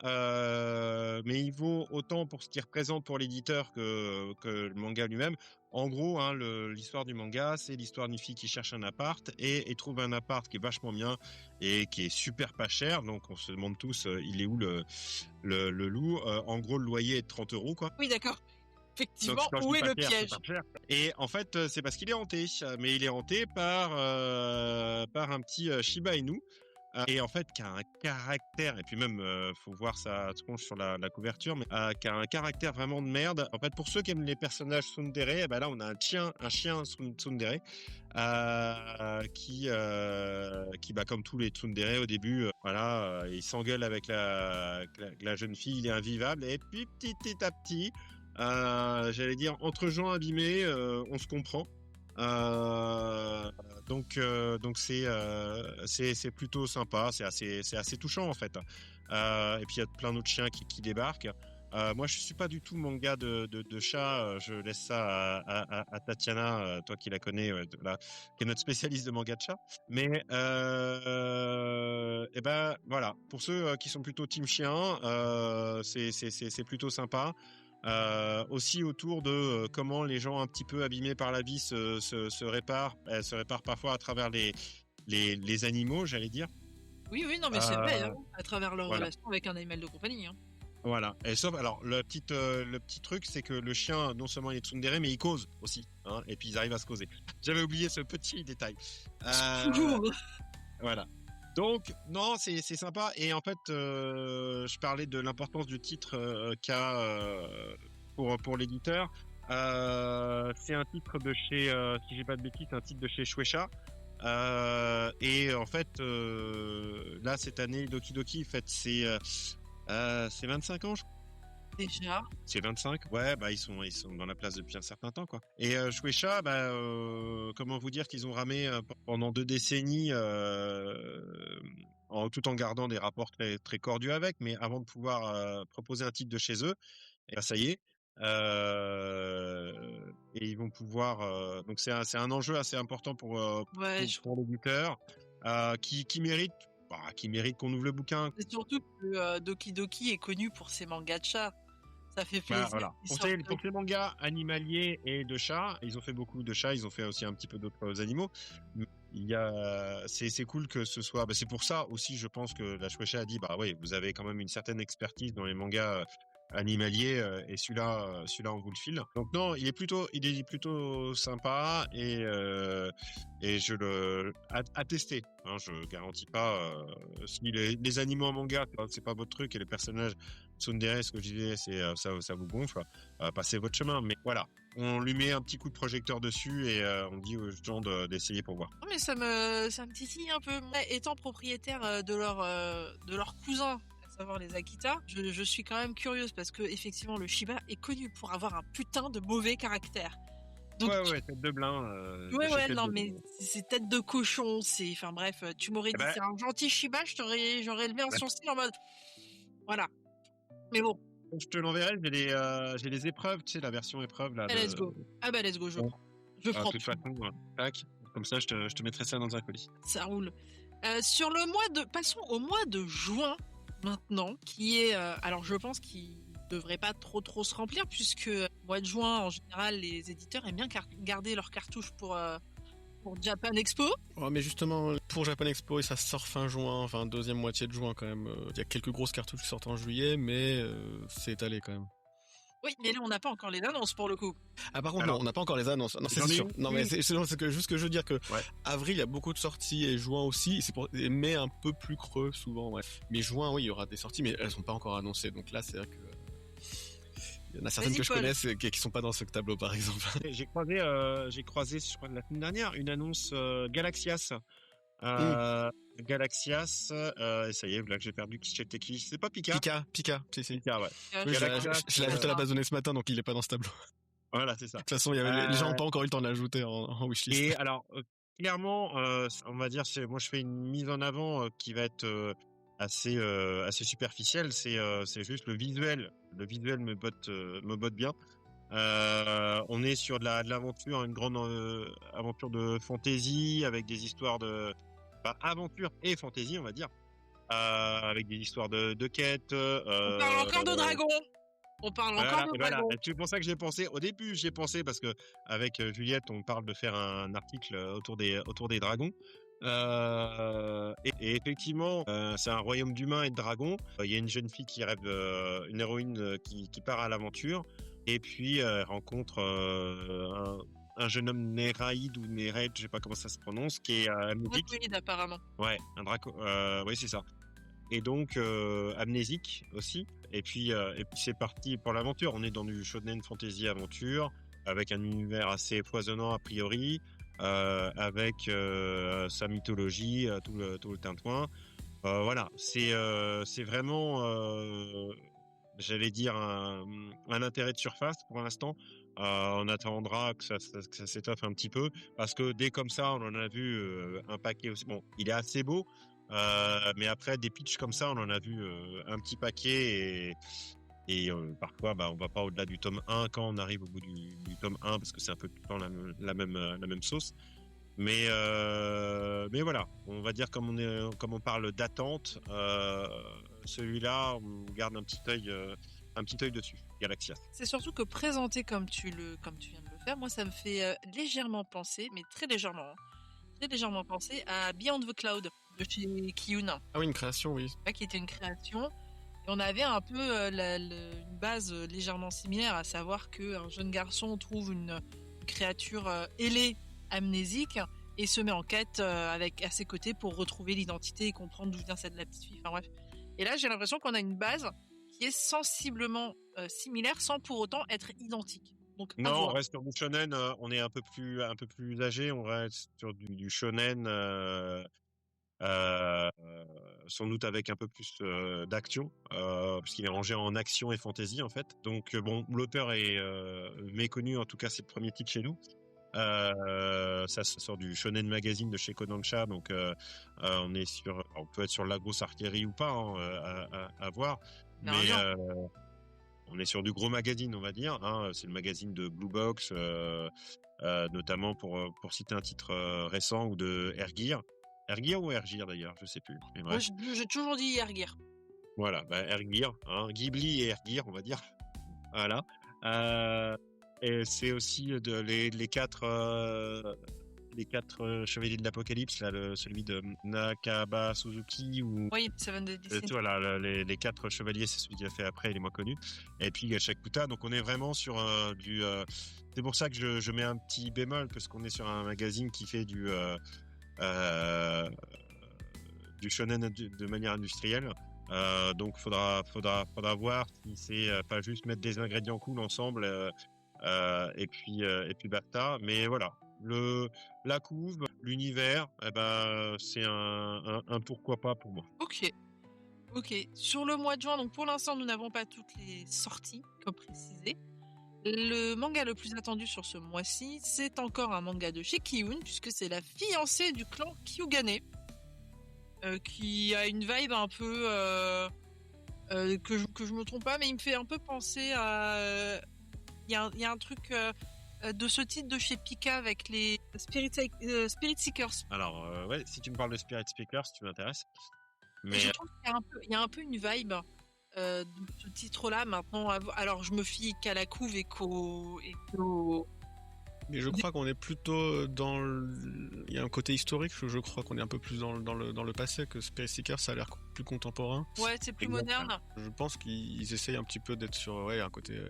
mais il vaut autant pour ce qu'il représente pour l'éditeur que le manga lui-même. En gros, hein, l'histoire du manga, c'est l'histoire d'une fille qui cherche un appart et trouve un appart qui est vachement bien et qui est super pas cher. Donc, on se demande tous, il est où le loup. En gros, le loyer est de 30 € quoi.
Oui, d'accord. Effectivement,
Donc,
où est le piège?
Et en fait, c'est parce qu'il est hanté. Mais il est hanté par un petit Shiba Inu. Et en fait, qui a un caractère, et puis même, faut voir sa tronche sur la couverture, mais qui a un caractère vraiment de merde. En fait, pour ceux qui aiment les personnages tsundere, là, on a un chien tsundere, qui comme tous les tsundere au début, il s'engueule avec la jeune fille, il est invivable, et puis petit à petit, j'allais dire, entre gens abîmés, on se comprend. Donc c'est plutôt sympa, c'est assez touchant en fait. Et puis il y a plein d'autres chiens qui débarquent. Moi je suis pas du tout manga de chat, je laisse ça à Tatiana, toi qui la connais, qui est notre spécialiste de manga de chat. Mais et ben voilà, pour ceux qui sont plutôt team chien, c'est plutôt sympa. Aussi autour de comment les gens un petit peu abîmés par la vie se réparent. Elles se réparent parfois à travers les animaux, j'allais dire.
Oui, non, mais c'est vrai, hein, à travers leur relation avec un animal de compagnie. Hein.
Voilà. Et sauf, alors, le petit truc, c'est que le chien, non seulement il est tsundere, mais il cause aussi. Hein, et puis ils arrivent à se causer. J'avais oublié ce petit détail. Voilà. Donc, non, c'est sympa. Et en fait, je parlais de l'importance du titre qu'a pour l'éditeur. C'est un titre de chez, si j'ai pas de bêtises, un titre de chez Shueisha. Et en fait, là, cette année, Doki Doki fête ses 25 ans, je crois.
Déjà.
C'est 25, ouais, ils sont dans la place depuis un certain temps, quoi. Et Shueisha, comment vous dire qu'ils ont ramé pendant 2 décennies, tout en gardant des rapports très très cordiaux avec, mais avant de pouvoir proposer un titre de chez eux, et ça y est. Et ils vont pouvoir. Donc c'est un enjeu assez important pour l'éditeur, qui mérite. Qui mérite qu'on ouvre le bouquin.
C'est surtout que Doki Doki est connu pour ses mangas de chats. Ça fait plaisir.
Voilà. Pour ces mangas animaliers et de chats, ils ont fait beaucoup de chats, ils ont fait aussi un petit peu d'autres animaux. C'est cool que ce soit. C'est pour ça aussi, je pense que la Shueisha a dit, vous avez quand même une certaine expertise dans les mangas animalier et celui-là on vous le file. Donc non, il est plutôt sympa et je le à tester. Hein, je garantis pas si les animaux en manga c'est pas votre truc et les personnages tsundere, ce que je disais, c'est ça vous gonfle. Passez votre chemin, mais voilà. On lui met un petit coup de projecteur dessus et on dit aux gens d'essayer pour voir.
Non, mais ça me titille un peu. Moi, étant propriétaire de leur cousin, à savoir les Akita, je suis quand même curieuse parce que effectivement le Shiba est connu pour avoir un putain de mauvais caractère.
Donc, ouais, tête de blin.
Non, mais c'est tête de cochon, enfin bref, tu m'aurais dit c'est un gentil Shiba, j'aurais levé un sourcil en mode, voilà. Mais bon.
Je te l'enverrai, j'ai les épreuves, tu sais, la version épreuve là.
Let's go. Ah bah let's go, je prends. Je prends.
De toute façon, tac, comme ça je te mettrai ça dans un colis.
Ça roule. Passons au mois de juin maintenant, qui est, alors je pense qu'il devrait pas trop se remplir puisque mois de juin en général les éditeurs aiment bien garder leurs cartouches pour Japan Expo.
Ouais, mais justement, pour Japan Expo, et ça sort fin juin, enfin deuxième moitié de juin quand même. Il y a quelques grosses cartouches qui sortent en juillet, mais c'est étalé quand même.
Oui, mais là on n'a pas encore les annonces pour le coup.
Ah par contre non, on n'a pas encore les annonces. Non, c'est sûr. Non mais c'est juste que je veux dire que avril il y a beaucoup de sorties et juin aussi. C'est mai un peu plus creux souvent. Ouais. Mais juin oui il y aura des sorties, mais elles sont pas encore annoncées. Donc là c'est vrai que il y en a certaines que je connais qui sont pas dans ce tableau par exemple.
J'ai croisé, je crois la semaine dernière, une annonce Galaxias. Galaxias, et ça y est, là que j'ai perdu qui c'était qui. C'est pas Pika.
Pika, si.
Pika, ouais.
Oui, je l'ai ajouté à la base de ce matin, donc il est pas dans ce tableau.
Voilà, c'est ça.
De toute façon, les gens n'ont pas encore eu le temps de l'ajouter en wishlist.
Et alors, clairement, on va dire, moi je fais une mise en avant qui va être assez superficielle. C'est juste le visuel. Le visuel me botte bien. On est sur de l'aventure, une grande aventure de fantasy avec des histoires aventure et fantasy, on va dire, avec des histoires de quêtes.
On parle encore de dragons. On parle encore de dragons.
C'est pour ça que j'ai pensé. Au début, j'y ai pensé parce que avec Juliette, on parle de faire un article autour des dragons. Et effectivement, c'est un royaume d'humains et de dragons. Il y a une jeune fille qui rêve, une héroïne qui part à l'aventure. Et puis elle rencontre un jeune homme Néraïd ou Néraïd, je sais pas comment ça se prononce, qui est amnésique.
Dracoïde apparemment.
Ouais, un draco. Oui, c'est ça. Et donc amnésique aussi. Et puis c'est parti pour l'aventure. On est dans du shonen fantasy aventure avec un univers assez foisonnant a priori, avec sa mythologie, tout le tintouin. Voilà, c'est vraiment. J'allais dire un intérêt de surface pour l'instant. On attendra que ça s'étoffe un petit peu parce que dès comme ça, on en a vu un paquet aussi. Bon, il est assez beau, mais après des pitchs comme ça, on en a vu un petit paquet et parfois, on va pas au-delà du tome 1 quand on arrive au bout du tome 1 parce que c'est un peu tout le temps la même sauce. Mais voilà, on va dire comme on parle d'attente, celui-là, on garde un petit œil dessus, Galaxias.
C'est surtout que présenté comme tu viens de le faire, moi ça me fait légèrement penser, mais très légèrement penser à Beyond the Cloud de chez Kiyun.
Ah oui, une création, oui.
Qui était une création. Et on avait un peu une base légèrement similaire, à savoir qu'un jeune garçon trouve une créature ailée, amnésique, et se met en quête à ses côtés pour retrouver l'identité et comprendre d'où vient la petite fille. Enfin bref. Et là, j'ai l'impression qu'on a une base qui est sensiblement similaire sans pour autant être identique. Donc,
non, on reste sur du shonen, on est un peu plus âgé, on reste sur du shonen, sans doute avec un peu plus d'action, puisqu'il est rangé en action et fantasy en fait. Donc bon, l'auteur est méconnu, en tout cas c'est le premier titre chez nous. Ça sort du Shonen Magazine de chez Kodansha, donc on peut être sur la grosse artillerie ou pas, à voir.
Non,
mais on est sur du gros magazine, on va dire. C'est le magazine de Blue Box, notamment pour citer un titre récent, ou de Ergear. Ergear ou Ergear d'ailleurs, je sais plus. Mais bref.
Moi, j'ai toujours dit Ergear.
Voilà, Ergear, Ghibli et Ergear, on va dire. Voilà. Et c'est aussi les les 4 chevaliers de l'Apocalypse, là, celui de Nakaba Suzuki ou
oui, Seven Deadly Sins.
voilà, les 4 chevaliers, c'est celui qu'il a fait après, il est moins connu. Et puis Shakuta, donc on est vraiment sur du. C'est pour ça que je mets un petit bémol parce qu'on est sur un magazine qui fait du shonen de manière industrielle. Donc faudra voir si c'est pas juste mettre des ingrédients cool ensemble et puis basta. Mais voilà, la couve, l'univers, c'est un pourquoi pas pour moi.
Ok. Sur le mois de juin, donc pour l'instant nous n'avons pas toutes les sorties comme précisé. Le manga le plus attendu sur ce mois-ci, c'est encore un manga de chez Kiyun puisque c'est la fiancée du clan Kyugane. Qui a une vibe un peu que je me trompe pas, mais il me fait un peu penser à il y a un truc de ce titre de chez Pika avec les Spirit Seekers.
Alors ouais, si tu me parles de Spirit Seekers, tu m'intéresses. Mais
je trouve qu'il y a un peu une vibe de ce titre-là maintenant. Alors je me fie qu'à la couve et qu'au
mais je crois qu'on est plutôt il y a un côté historique, je crois qu'on est un peu plus dans le passé, que Spirit Seekers, ça a l'air plus contemporain.
Ouais, c'est plus moderne.
Je pense qu'ils essayent un petit peu d'être sur un côté...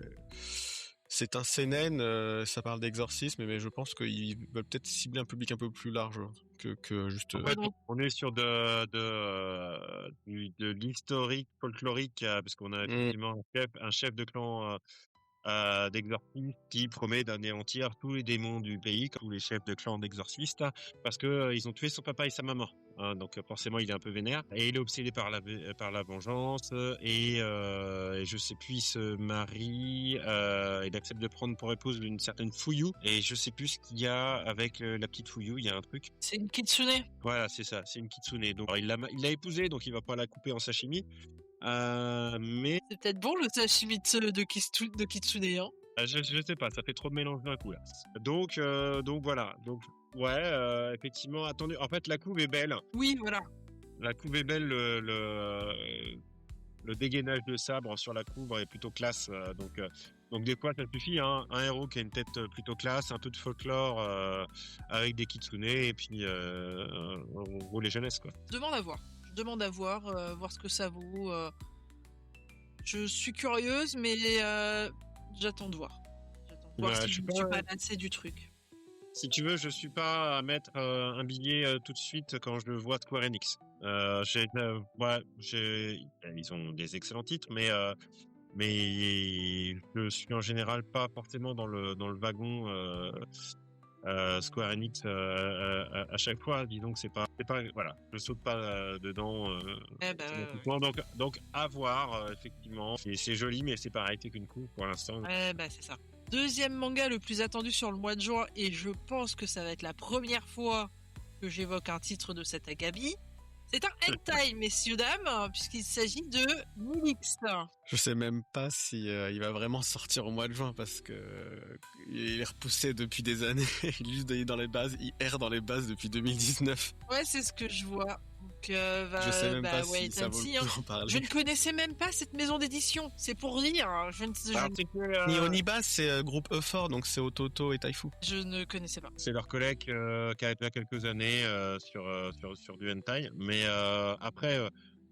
C'est un seinen, ça parle d'exorcisme, mais je pense qu'ils veulent peut-être cibler un public un peu plus large que juste...
En fait, on est sur de l'historique folklorique, parce qu'on a effectivement un chef de clan d'exorcistes qui promet d'anéantir tous les démons du pays, comme tous les chefs de clan d'exorcistes, parce que ils ont tué son papa et sa maman. Donc forcément, il est un peu vénère et il est obsédé par la vengeance et je sais plus, il se marie, il accepte de prendre pour épouse une certaine Fuyu et je sais plus ce qu'il y a avec la petite Fuyu. Il y a un truc.
C'est une kitsune.
Voilà, c'est ça, c'est une kitsune. Donc il l'a épousée, donc il va pas la couper en sashimi. Mais
c'est peut-être bon le sashimi de kitsune, hein.
Je sais pas, ça fait trop de mélange d'un coup là. Donc voilà. Donc ouais, effectivement, attendez. En fait, la couve est belle.
Oui, voilà.
La couve est belle. Le dégainage de sabre sur la couve est plutôt classe. Donc des fois, ça suffit. Hein. Un héros qui a une tête plutôt classe, un peu de folklore avec des kitsune et puis on roule les jeunesses quoi.
Je demande à voir, voir ce que ça vaut. Je suis curieuse, mais j'attends de voir. Si je ne suis pas lassée du truc.
Si tu veux, je suis pas à mettre un billet tout de suite quand je vois Square Enix. Ils ont des excellents titres, mais je suis en général pas forcément dans le wagon Square Enix à chaque fois. Disons que c'est pas voilà, je saute pas dedans. Donc à voir effectivement. C'est joli, mais c'est pareil, c'est qu'une coupe pour l'instant.
C'est ça. Deuxième manga le plus attendu sur le mois de juin, et je pense que ça va être la première fois que j'évoque un titre de cet Agabi. C'est un hentai, messieurs, dames, puisqu'il s'agit de Nilix.
Je sais même pas si il va vraiment sortir au mois de juin, parce que il est repoussé depuis des années. Il est dans les bases, il erre dans les bases depuis 2019.
Ouais, c'est ce que je vois. Donc,
je sais même pas si ça vaut le coup d'en parler.
Je ne connaissais même pas cette maison d'édition, c'est pour dire.
Ni Onibas, c'est groupe E-Fort, donc c'est Ototo et Taifu.
Je ne connaissais pas.
C'est leur collègue qui a déjà quelques années sur du hentai, mais après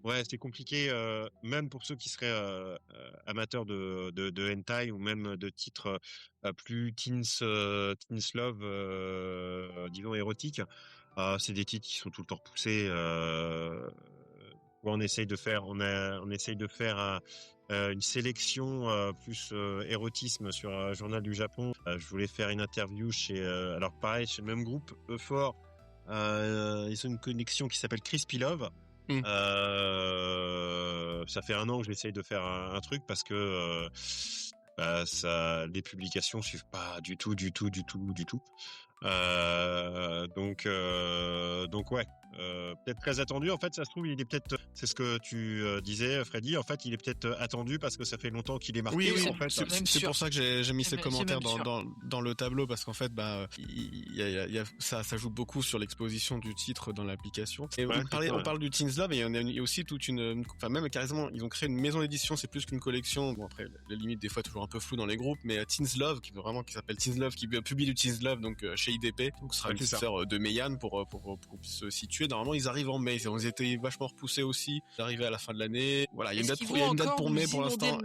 ouais, c'est compliqué, même pour ceux qui seraient amateurs de hentai ou même de titres plus teens love, disons érotiques. C'est des titres qui sont tout le temps repoussés. On essaye de faire une sélection plus érotisme sur un journal du Japon. Je voulais faire une interview alors pareil, chez le même groupe, E-Fort. Ils ont une connexion qui s'appelle Crispy Love. Ça fait 1 an que j'essaye de faire un truc parce que les publications suivent pas du tout. Donc ouais, peut-être très attendu. En fait, ça se trouve, il est peut-être, c'est ce que tu disais, Freddy. En fait, il est peut-être attendu parce que ça fait longtemps qu'il est marqué.
Oui,
en fait.
c'est pour ça que j'ai mis ces commentaires
même
dans le tableau, parce qu'en fait, ça joue beaucoup sur l'exposition du titre dans l'application. Et
Ouais,
on parle du Teens Love, et il y a aussi toute enfin même carrément, ils ont créé une maison d'édition. C'est plus qu'une collection. Bon, après, les limites des fois toujours un peu floues dans les groupes, mais Teens Love, qui s'appelle Teens Love, qui publie du Teens Love, donc chez IDP, donc ce sera le sœur de Meian pour qu'on puisse se situer. Normalement, ils arrivent en mai. Ils étaient vachement repoussés aussi. Ils arrivaient à la fin de l'année. Voilà, il y a une date pour mai pour l'instant.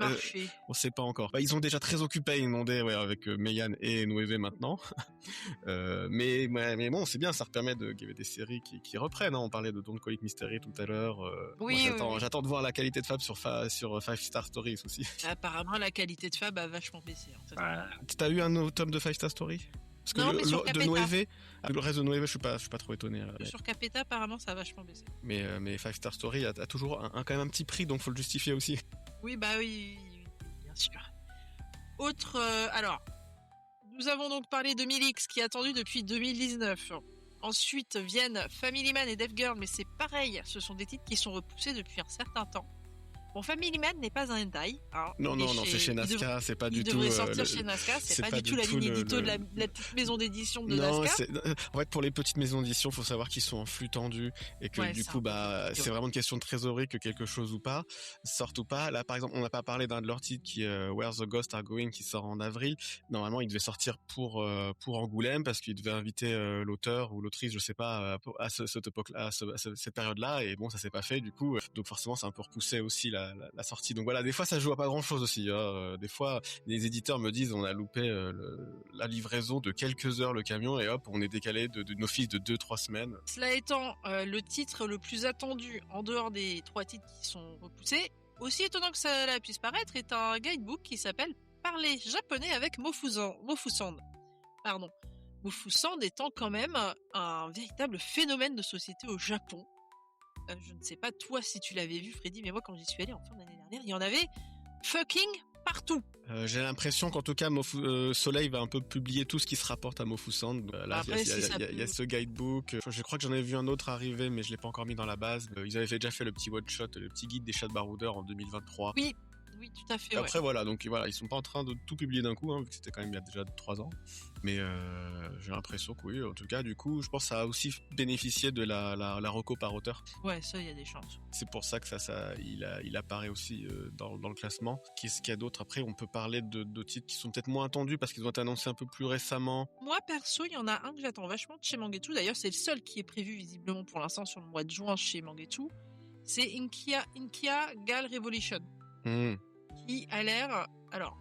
On sait pas encore. Ils ont déjà très occupé inondé, avec Meian et Noévé maintenant. Mais bon, c'est bien, ça permet qu'il y avait des séries qui reprennent. Hein. On parlait de Don't Call It Mystery tout à l'heure. J'attends de voir la qualité de Fab sur Five Star Stories aussi.
Apparemment, la qualité de Fab a vachement baissé.
T'as eu un nouveau tome de Five Star Story? Parce que
non, mais sur
de Noévé, le reste de Noévé, je suis pas trop étonné.
Sur Capeta, apparemment, ça a vachement baissé.
Mais Five Star Story a toujours quand même un petit prix, donc faut le justifier aussi.
Oui, bien sûr. Autre, alors, nous avons donc parlé de Milix, qui est attendu depuis 2019. Ensuite viennent Family Man et Deaf Girl, mais c'est pareil, ce sont des titres qui sont repoussés depuis un certain temps. Bon, Family Man n'est pas un hentai. Hein.
Non, c'est chez Nazca, c'est pas du tout.
Il devrait sortir chez Nazca, c'est pas du tout la ligne édito de la petite maison d'édition de Nazca.
En fait, pour les petites maisons d'édition, faut savoir qu'ils sont en flux tendu et que du coup, c'est vraiment une question de trésorerie que quelque chose sorte ou pas. Là, par exemple, on n'a pas parlé d'un de leurs titres qui est Where the Ghosts Are Going, qui sort en avril. Normalement, il devait sortir pour Angoulême parce qu'il devait inviter l'auteur ou l'autrice, je sais pas, à cette époque-là, à cette période-là. Et bon, ça s'est pas fait du coup. Donc forcément, c'est un peu repoussé aussi la sortie. Donc voilà, des fois ça joue à pas grand chose aussi. Des fois les éditeurs me disent on a loupé la livraison de quelques heures le camion et hop on est décalé d'une office de 2-3 semaines.
Cela étant, le titre le plus attendu en dehors des 3 titres qui sont repoussés, aussi étonnant que ça puisse paraître, est un guidebook qui s'appelle Parler japonais avec Mofusand. Pardon. Mofusand étant quand même un véritable phénomène de société au Japon. Je ne sais pas toi si tu l'avais vu, Freddy, mais moi quand j'y suis allé en fin d'année dernière, il y en avait fucking partout.
J'ai l'impression qu'en tout cas Soleil va un peu publier tout ce qui se rapporte à Mofusand. Là, il y a ce guidebook. Je crois que j'en ai vu un autre arriver, mais je l'ai pas encore mis dans la base. Ils avaient déjà fait le petit one shot, le petit guide des chats de baroudeur en 2023.
Oui, tout à fait.
Après voilà, donc voilà, ils sont pas en train de tout publier d'un coup, vu que c'était quand même il y a déjà 3 ans. Mais j'ai l'impression que oui, en tout cas, du coup, je pense que ça a aussi bénéficié de la reco par auteur.
Ouais, ça, il y a des chances.
C'est pour ça que il apparaît aussi dans le classement. Qu'est-ce qu'il y a d'autre? Après, on peut parler de titres qui sont peut-être moins attendus parce qu'ils ont été annoncés un peu plus récemment.
Moi, perso, il y en a un que j'attends vachement de chez Mangetsu. D'ailleurs, c'est le seul qui est prévu visiblement pour l'instant sur le mois de juin chez Mangetsu. C'est Inkia Gal Revolution. Qui a l'air... Alors...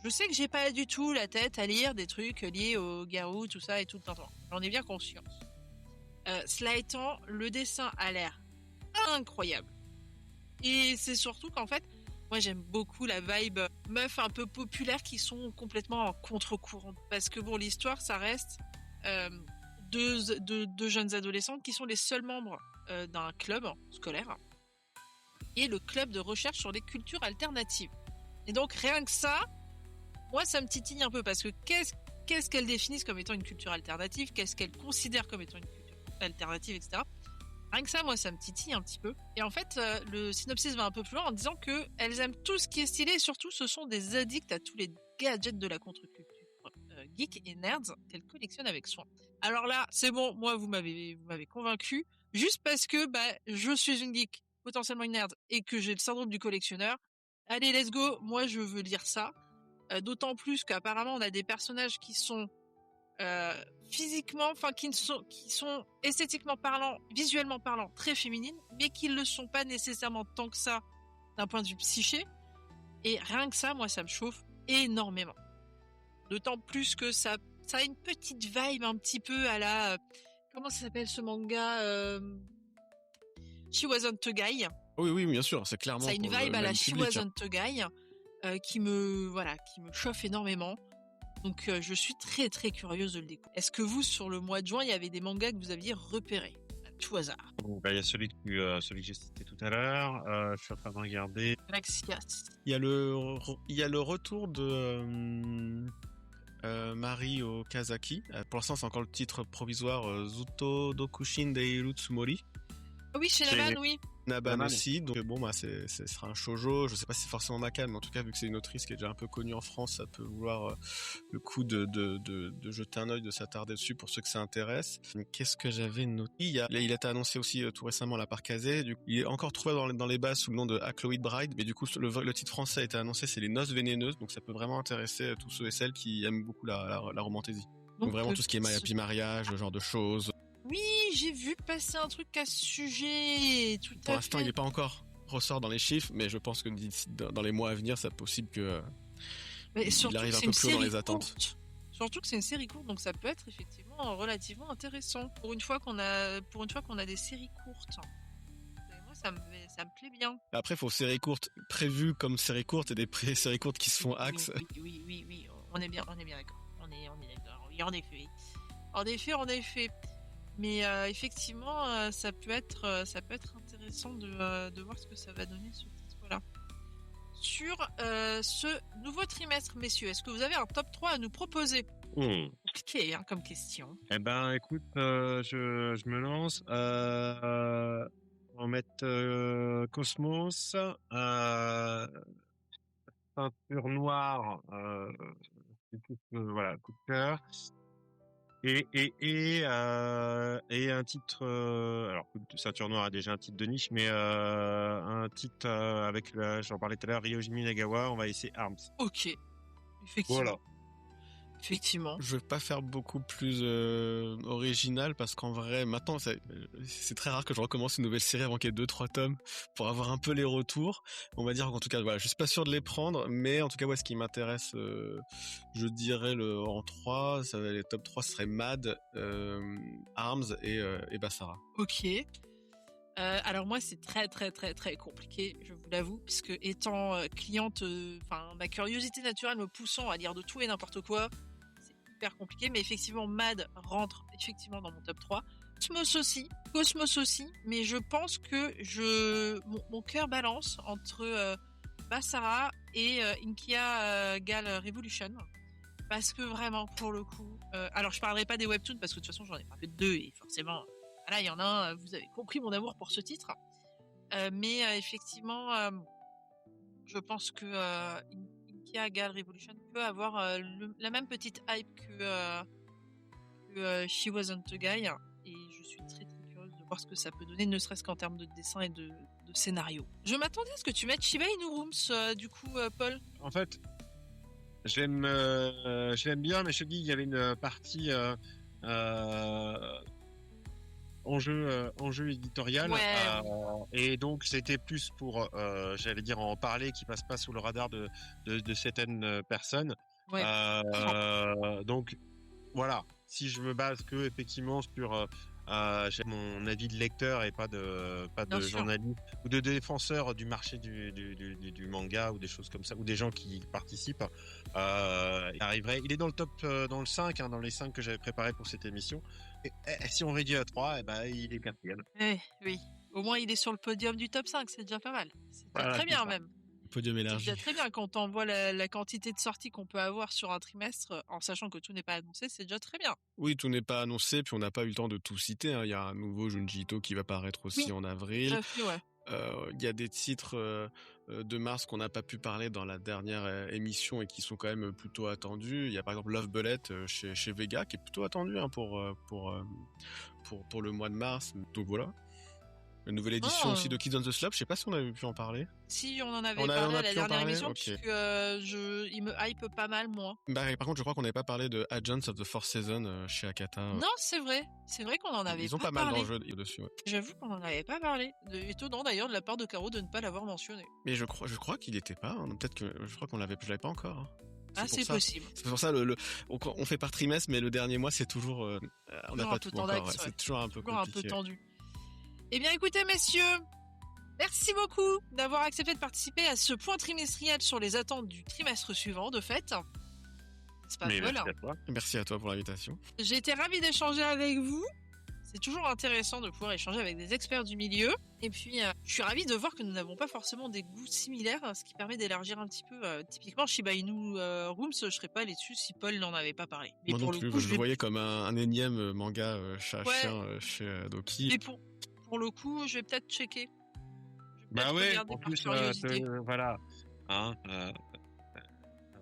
Je sais que j'ai pas du tout la tête à lire des trucs liés au garou, tout ça et tout le temps. J'en ai bien conscience. Cela étant, le dessin a l'air incroyable. Et c'est surtout qu'en fait, moi j'aime beaucoup la vibe meuf un peu populaire qui sont complètement en contre-courant. Parce que bon, l'histoire, ça reste deux jeunes adolescentes qui sont les seuls membres d'un club scolaire. Et le club de recherche sur les cultures alternatives. Et donc rien que ça, moi, ça me titille un peu parce que qu'est-ce qu'elles définissent comme étant une culture alternative, qu'est-ce qu'elles considèrent comme étant une culture alternative, etc. Rien que ça, moi, ça me titille un petit peu. Et en fait, le synopsis va un peu plus loin en disant que elles aiment tout ce qui est stylé et surtout, ce sont des addicts à tous les gadgets de la contre-culture geek et nerds qu'elles collectionnent avec soin. Alors là, c'est bon, moi, vous m'avez convaincu. Juste parce que je suis une geek, potentiellement une nerd, et que j'ai le syndrome du collectionneur. Allez, let's go, moi, je veux lire ça. D'autant plus qu'apparemment on a des personnages qui sont physiquement, enfin qui sont esthétiquement parlant, visuellement parlant, très féminines, mais qui ne le sont pas nécessairement tant que ça d'un point de vue psyché. Et rien que ça, moi, ça me chauffe énormément. D'autant plus que ça a une petite vibe un petit peu à la comment ça s'appelle ce manga She Wasn't a Guy.
Oui, bien sûr, c'est clairement.
Ça a une vibe à la She Wasn't a Guy. Qui me chauffe énormément. Donc je suis très très curieuse de le découvrir. Est-ce que vous, sur le mois de juin, il y avait des mangas que vous aviez repérés à tout hasard?
Il y a celui que j'ai cité tout à l'heure. Je suis en train de regarder.
Galaxias.
Il y a le retour de Mari Okazaki. Pour l'instant, c'est encore le titre provisoire, Zuto Dokushin Deiru Tsumori.
Oui, chez Naban, oui.
Naban aussi, donc bon, ce sera un shoujo. Je sais pas si c'est forcément ma came, mais en tout cas, vu que c'est une autrice qui est déjà un peu connue en France, ça peut vouloir le coup de jeter un œil, de s'attarder dessus pour ceux que ça intéresse. Qu'est-ce que j'avais noté? Il a été annoncé aussi tout récemment là par Kazé. Il est encore trouvé dans les bases sous le nom de Chloe Bride, mais du coup, le titre français a été annoncé, c'est Les Noces Vénéneuses, donc ça peut vraiment intéresser tous ceux et celles qui aiment beaucoup la romantaisie. Donc vraiment tout ce qui est happy mariage, ce genre de choses.
Oui, j'ai vu passer un truc à ce sujet.
Pour l'instant, il n'est pas encore ressort dans les chiffres, mais je pense que dans les mois à venir, c'est possible que il arrive un peu plus haut dans les attentes.
Surtout que c'est une série courte, donc ça peut être effectivement relativement intéressant. Pour une fois qu'on a des séries courtes. Et moi, ça me plaît bien.
Après, il faut séries courtes prévues comme séries courtes et des séries courtes qui se font axe.
Oui. On est bien d'accord. On est d'accord. Oui, en effet. Mais effectivement, ça peut être intéressant de voir ce que ça va donner ce titre-là. Sur ce nouveau trimestre, messieurs, est-ce que vous avez un top 3 à nous proposer? Compliqué comme question.
Eh ben, écoute, je me lance. On va mettre Cosmos, Peinture Noire, voilà, coup de cœur. Et un titre, alors Ceinture Noire a déjà un titre de niche, mais un titre avec j'en parlais tout à l'heure, Ryojimi Nagawa, on va essayer Arms.
Ok, effectivement.
Voilà.
Effectivement.
Je vais pas faire beaucoup plus original parce qu'en vrai, maintenant, c'est très rare que je recommence une nouvelle série avant qu'il y ait 2-3 tomes pour avoir un peu les retours. On va dire qu'en tout cas, voilà, je suis pas sûr de les prendre, mais en tout cas, ce qui m'intéresse, je dirais en 3, les top 3 seraient Mad, Arms et Basara.
Ok. Alors moi, c'est très très très très compliqué, je vous l'avoue, puisque étant cliente, ma curiosité naturelle me poussant à lire de tout et n'importe quoi, c'est hyper compliqué. Mais effectivement, Mad rentre effectivement dans mon top 3. Cosmos aussi, mais je pense que mon cœur balance entre Basara et Inkia Gal Revolution. Parce que vraiment, pour le coup... alors, je parlerai pas des webtoons, parce que de toute façon, j'en ai pas fait 2, et forcément... Voilà, il y en a un, vous avez compris mon amour pour ce titre. Mais effectivement, je pense que Inkia Gal Revolution peut avoir la même petite hype que She Wasn't a Guy. Et je suis très très curieuse de voir ce que ça peut donner, ne serait-ce qu'en termes de dessin et de scénario. Je m'attendais à ce que tu mettes Shiba Inu Rooms, du coup, Paul.
En fait, je l'aime bien, mais je te dis, il y avait une partie... enjeu éditorial, et donc c'était plus pour j'allais dire en parler, qui passe pas sous le radar de certaines personnes. Donc voilà, si je me base que effectivement sur j'ai mon avis de lecteur et pas de journaliste ou de défenseur du marché du manga ou des choses comme ça, ou des gens qui participent, il arriverait. Il est dans le top, dans le 5, dans les 5 que j'avais préparé pour cette émission. Et si on réduit à 3, il est 4e.
Oui, au moins il est sur le podium du top 5, c'est déjà pas mal. C'est très bien même.
Podium élargi.
C'est déjà très bien quand on voit la quantité de sorties qu'on peut avoir sur un trimestre, en sachant que tout n'est pas annoncé, c'est déjà très bien.
Oui, tout n'est pas annoncé, puis on n'a pas eu le temps de tout citer. Il y a un nouveau Junji Ito qui va paraître aussi en avril. Il y a des titres de mars qu'on n'a pas pu parler dans la dernière émission et qui sont quand même plutôt attendus. Il y a par exemple Love Bullet chez Vega qui est plutôt attendu pour le mois de mars. Donc voilà. Une nouvelle édition aussi de Kids on the Slope, je sais pas si on avait pu en parler.
Si, on en avait parlé à la dernière émission, puisque il me hype pas mal, moi.
Par contre, je crois qu'on n'avait pas parlé de Agents of the Fourth Season chez Akata.
Non, c'est vrai qu'on en avait pas parlé.
Ils ont pas mal d'enjeux dessus. Ouais.
J'avoue qu'on en avait pas parlé. Étonnant d'ailleurs de la part de Caro de ne pas l'avoir mentionné.
Mais je crois qu'il était pas. Peut-être que je crois qu'on je l'avais pas encore. Hein.
C'est possible.
C'est pour ça on fait par trimestre, mais le dernier mois c'est toujours on n'a pas tout encore. C'est toujours un peu compliqué.
Un peu tendu. Eh bien, écoutez, messieurs, merci beaucoup d'avoir accepté de participer à ce point trimestriel sur les attentes du trimestre suivant, de fait. C'est pas Paul.
Merci à toi pour l'invitation.
J'ai été ravie d'échanger avec vous. C'est toujours intéressant de pouvoir échanger avec des experts du milieu. Et puis, je suis ravie de voir que nous n'avons pas forcément des goûts similaires, ce qui permet d'élargir un petit peu. Typiquement, Shiba Inu Rooms, je serais pas allée dessus si Paul n'en avait pas parlé.
Mais moi non plus, je le voyais comme un énième manga chat-chien chez Doki.
Et pour le coup, je vais peut-être checker.
Bah ouais, en plus, voilà. Hein,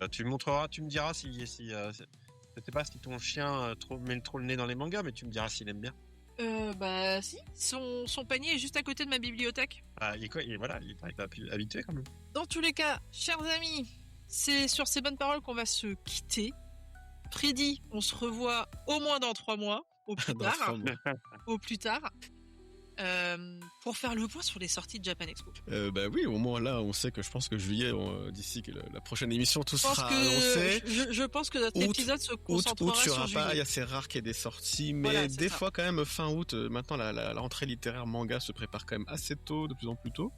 tu me diras si je sais pas si ton chien met trop le nez dans les mangas, mais tu me diras s'il aime bien.
Bah si, son panier est juste à côté de ma bibliothèque.
Ah, il est habitué quand même.
Dans tous les cas, chers amis, c'est sur ces bonnes paroles qu'on va se quitter. Freddy, on se revoit au moins dans 3 mois, au plus tard. Au plus tard. Pour faire le point sur les sorties de Japan Expo.
Bah oui, au moins là, on sait que je pense que juillet, d'ici que la prochaine émission, tout sera annoncé.
Je pense que notre épisode se concentrera sur juillet.
Il y a assez rare qu'il y ait des sorties, mais voilà, des fois quand même fin août. Maintenant, la rentrée littéraire manga se prépare quand même assez tôt, de plus en plus tôt.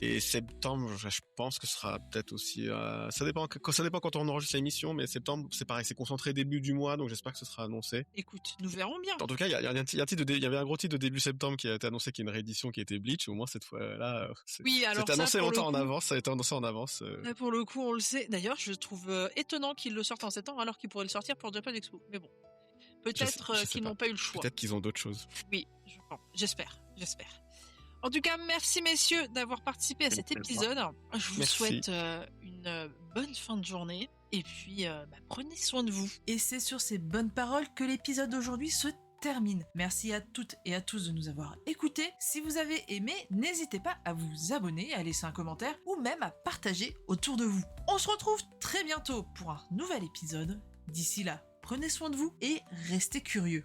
Et septembre, je pense que ce sera peut-être aussi. Ça dépend quand on enregistre l'émission, mais septembre, c'est pareil, c'est concentré début du mois, donc j'espère que ce sera annoncé.
Écoute, nous verrons bien.
En tout cas, il y avait un gros titre de début septembre qui a été annoncé, qui est une réédition qui était Bleach. Au moins cette fois-là,
oui, alors
c'était annoncé longtemps en avance. Ça a été annoncé en avance.
Là, pour le coup, on le sait. D'ailleurs, je trouve étonnant qu'ils le sortent en septembre alors qu'ils pourraient le sortir pour Japan Expo. Mais bon, peut-être qu'ils n'ont pas eu le choix.
Peut-être qu'ils ont d'autres choses.
Oui, j'espère. En tout cas, merci messieurs d'avoir participé à cet épisode. Je vous souhaite une bonne fin de journée. Et puis, prenez soin de vous. Et c'est sur ces bonnes paroles que l'épisode d'aujourd'hui se termine. Merci à toutes et à tous de nous avoir écoutés. Si vous avez aimé, n'hésitez pas à vous abonner, à laisser un commentaire ou même à partager autour de vous. On se retrouve très bientôt pour un nouvel épisode. D'ici là, prenez soin de vous et restez curieux.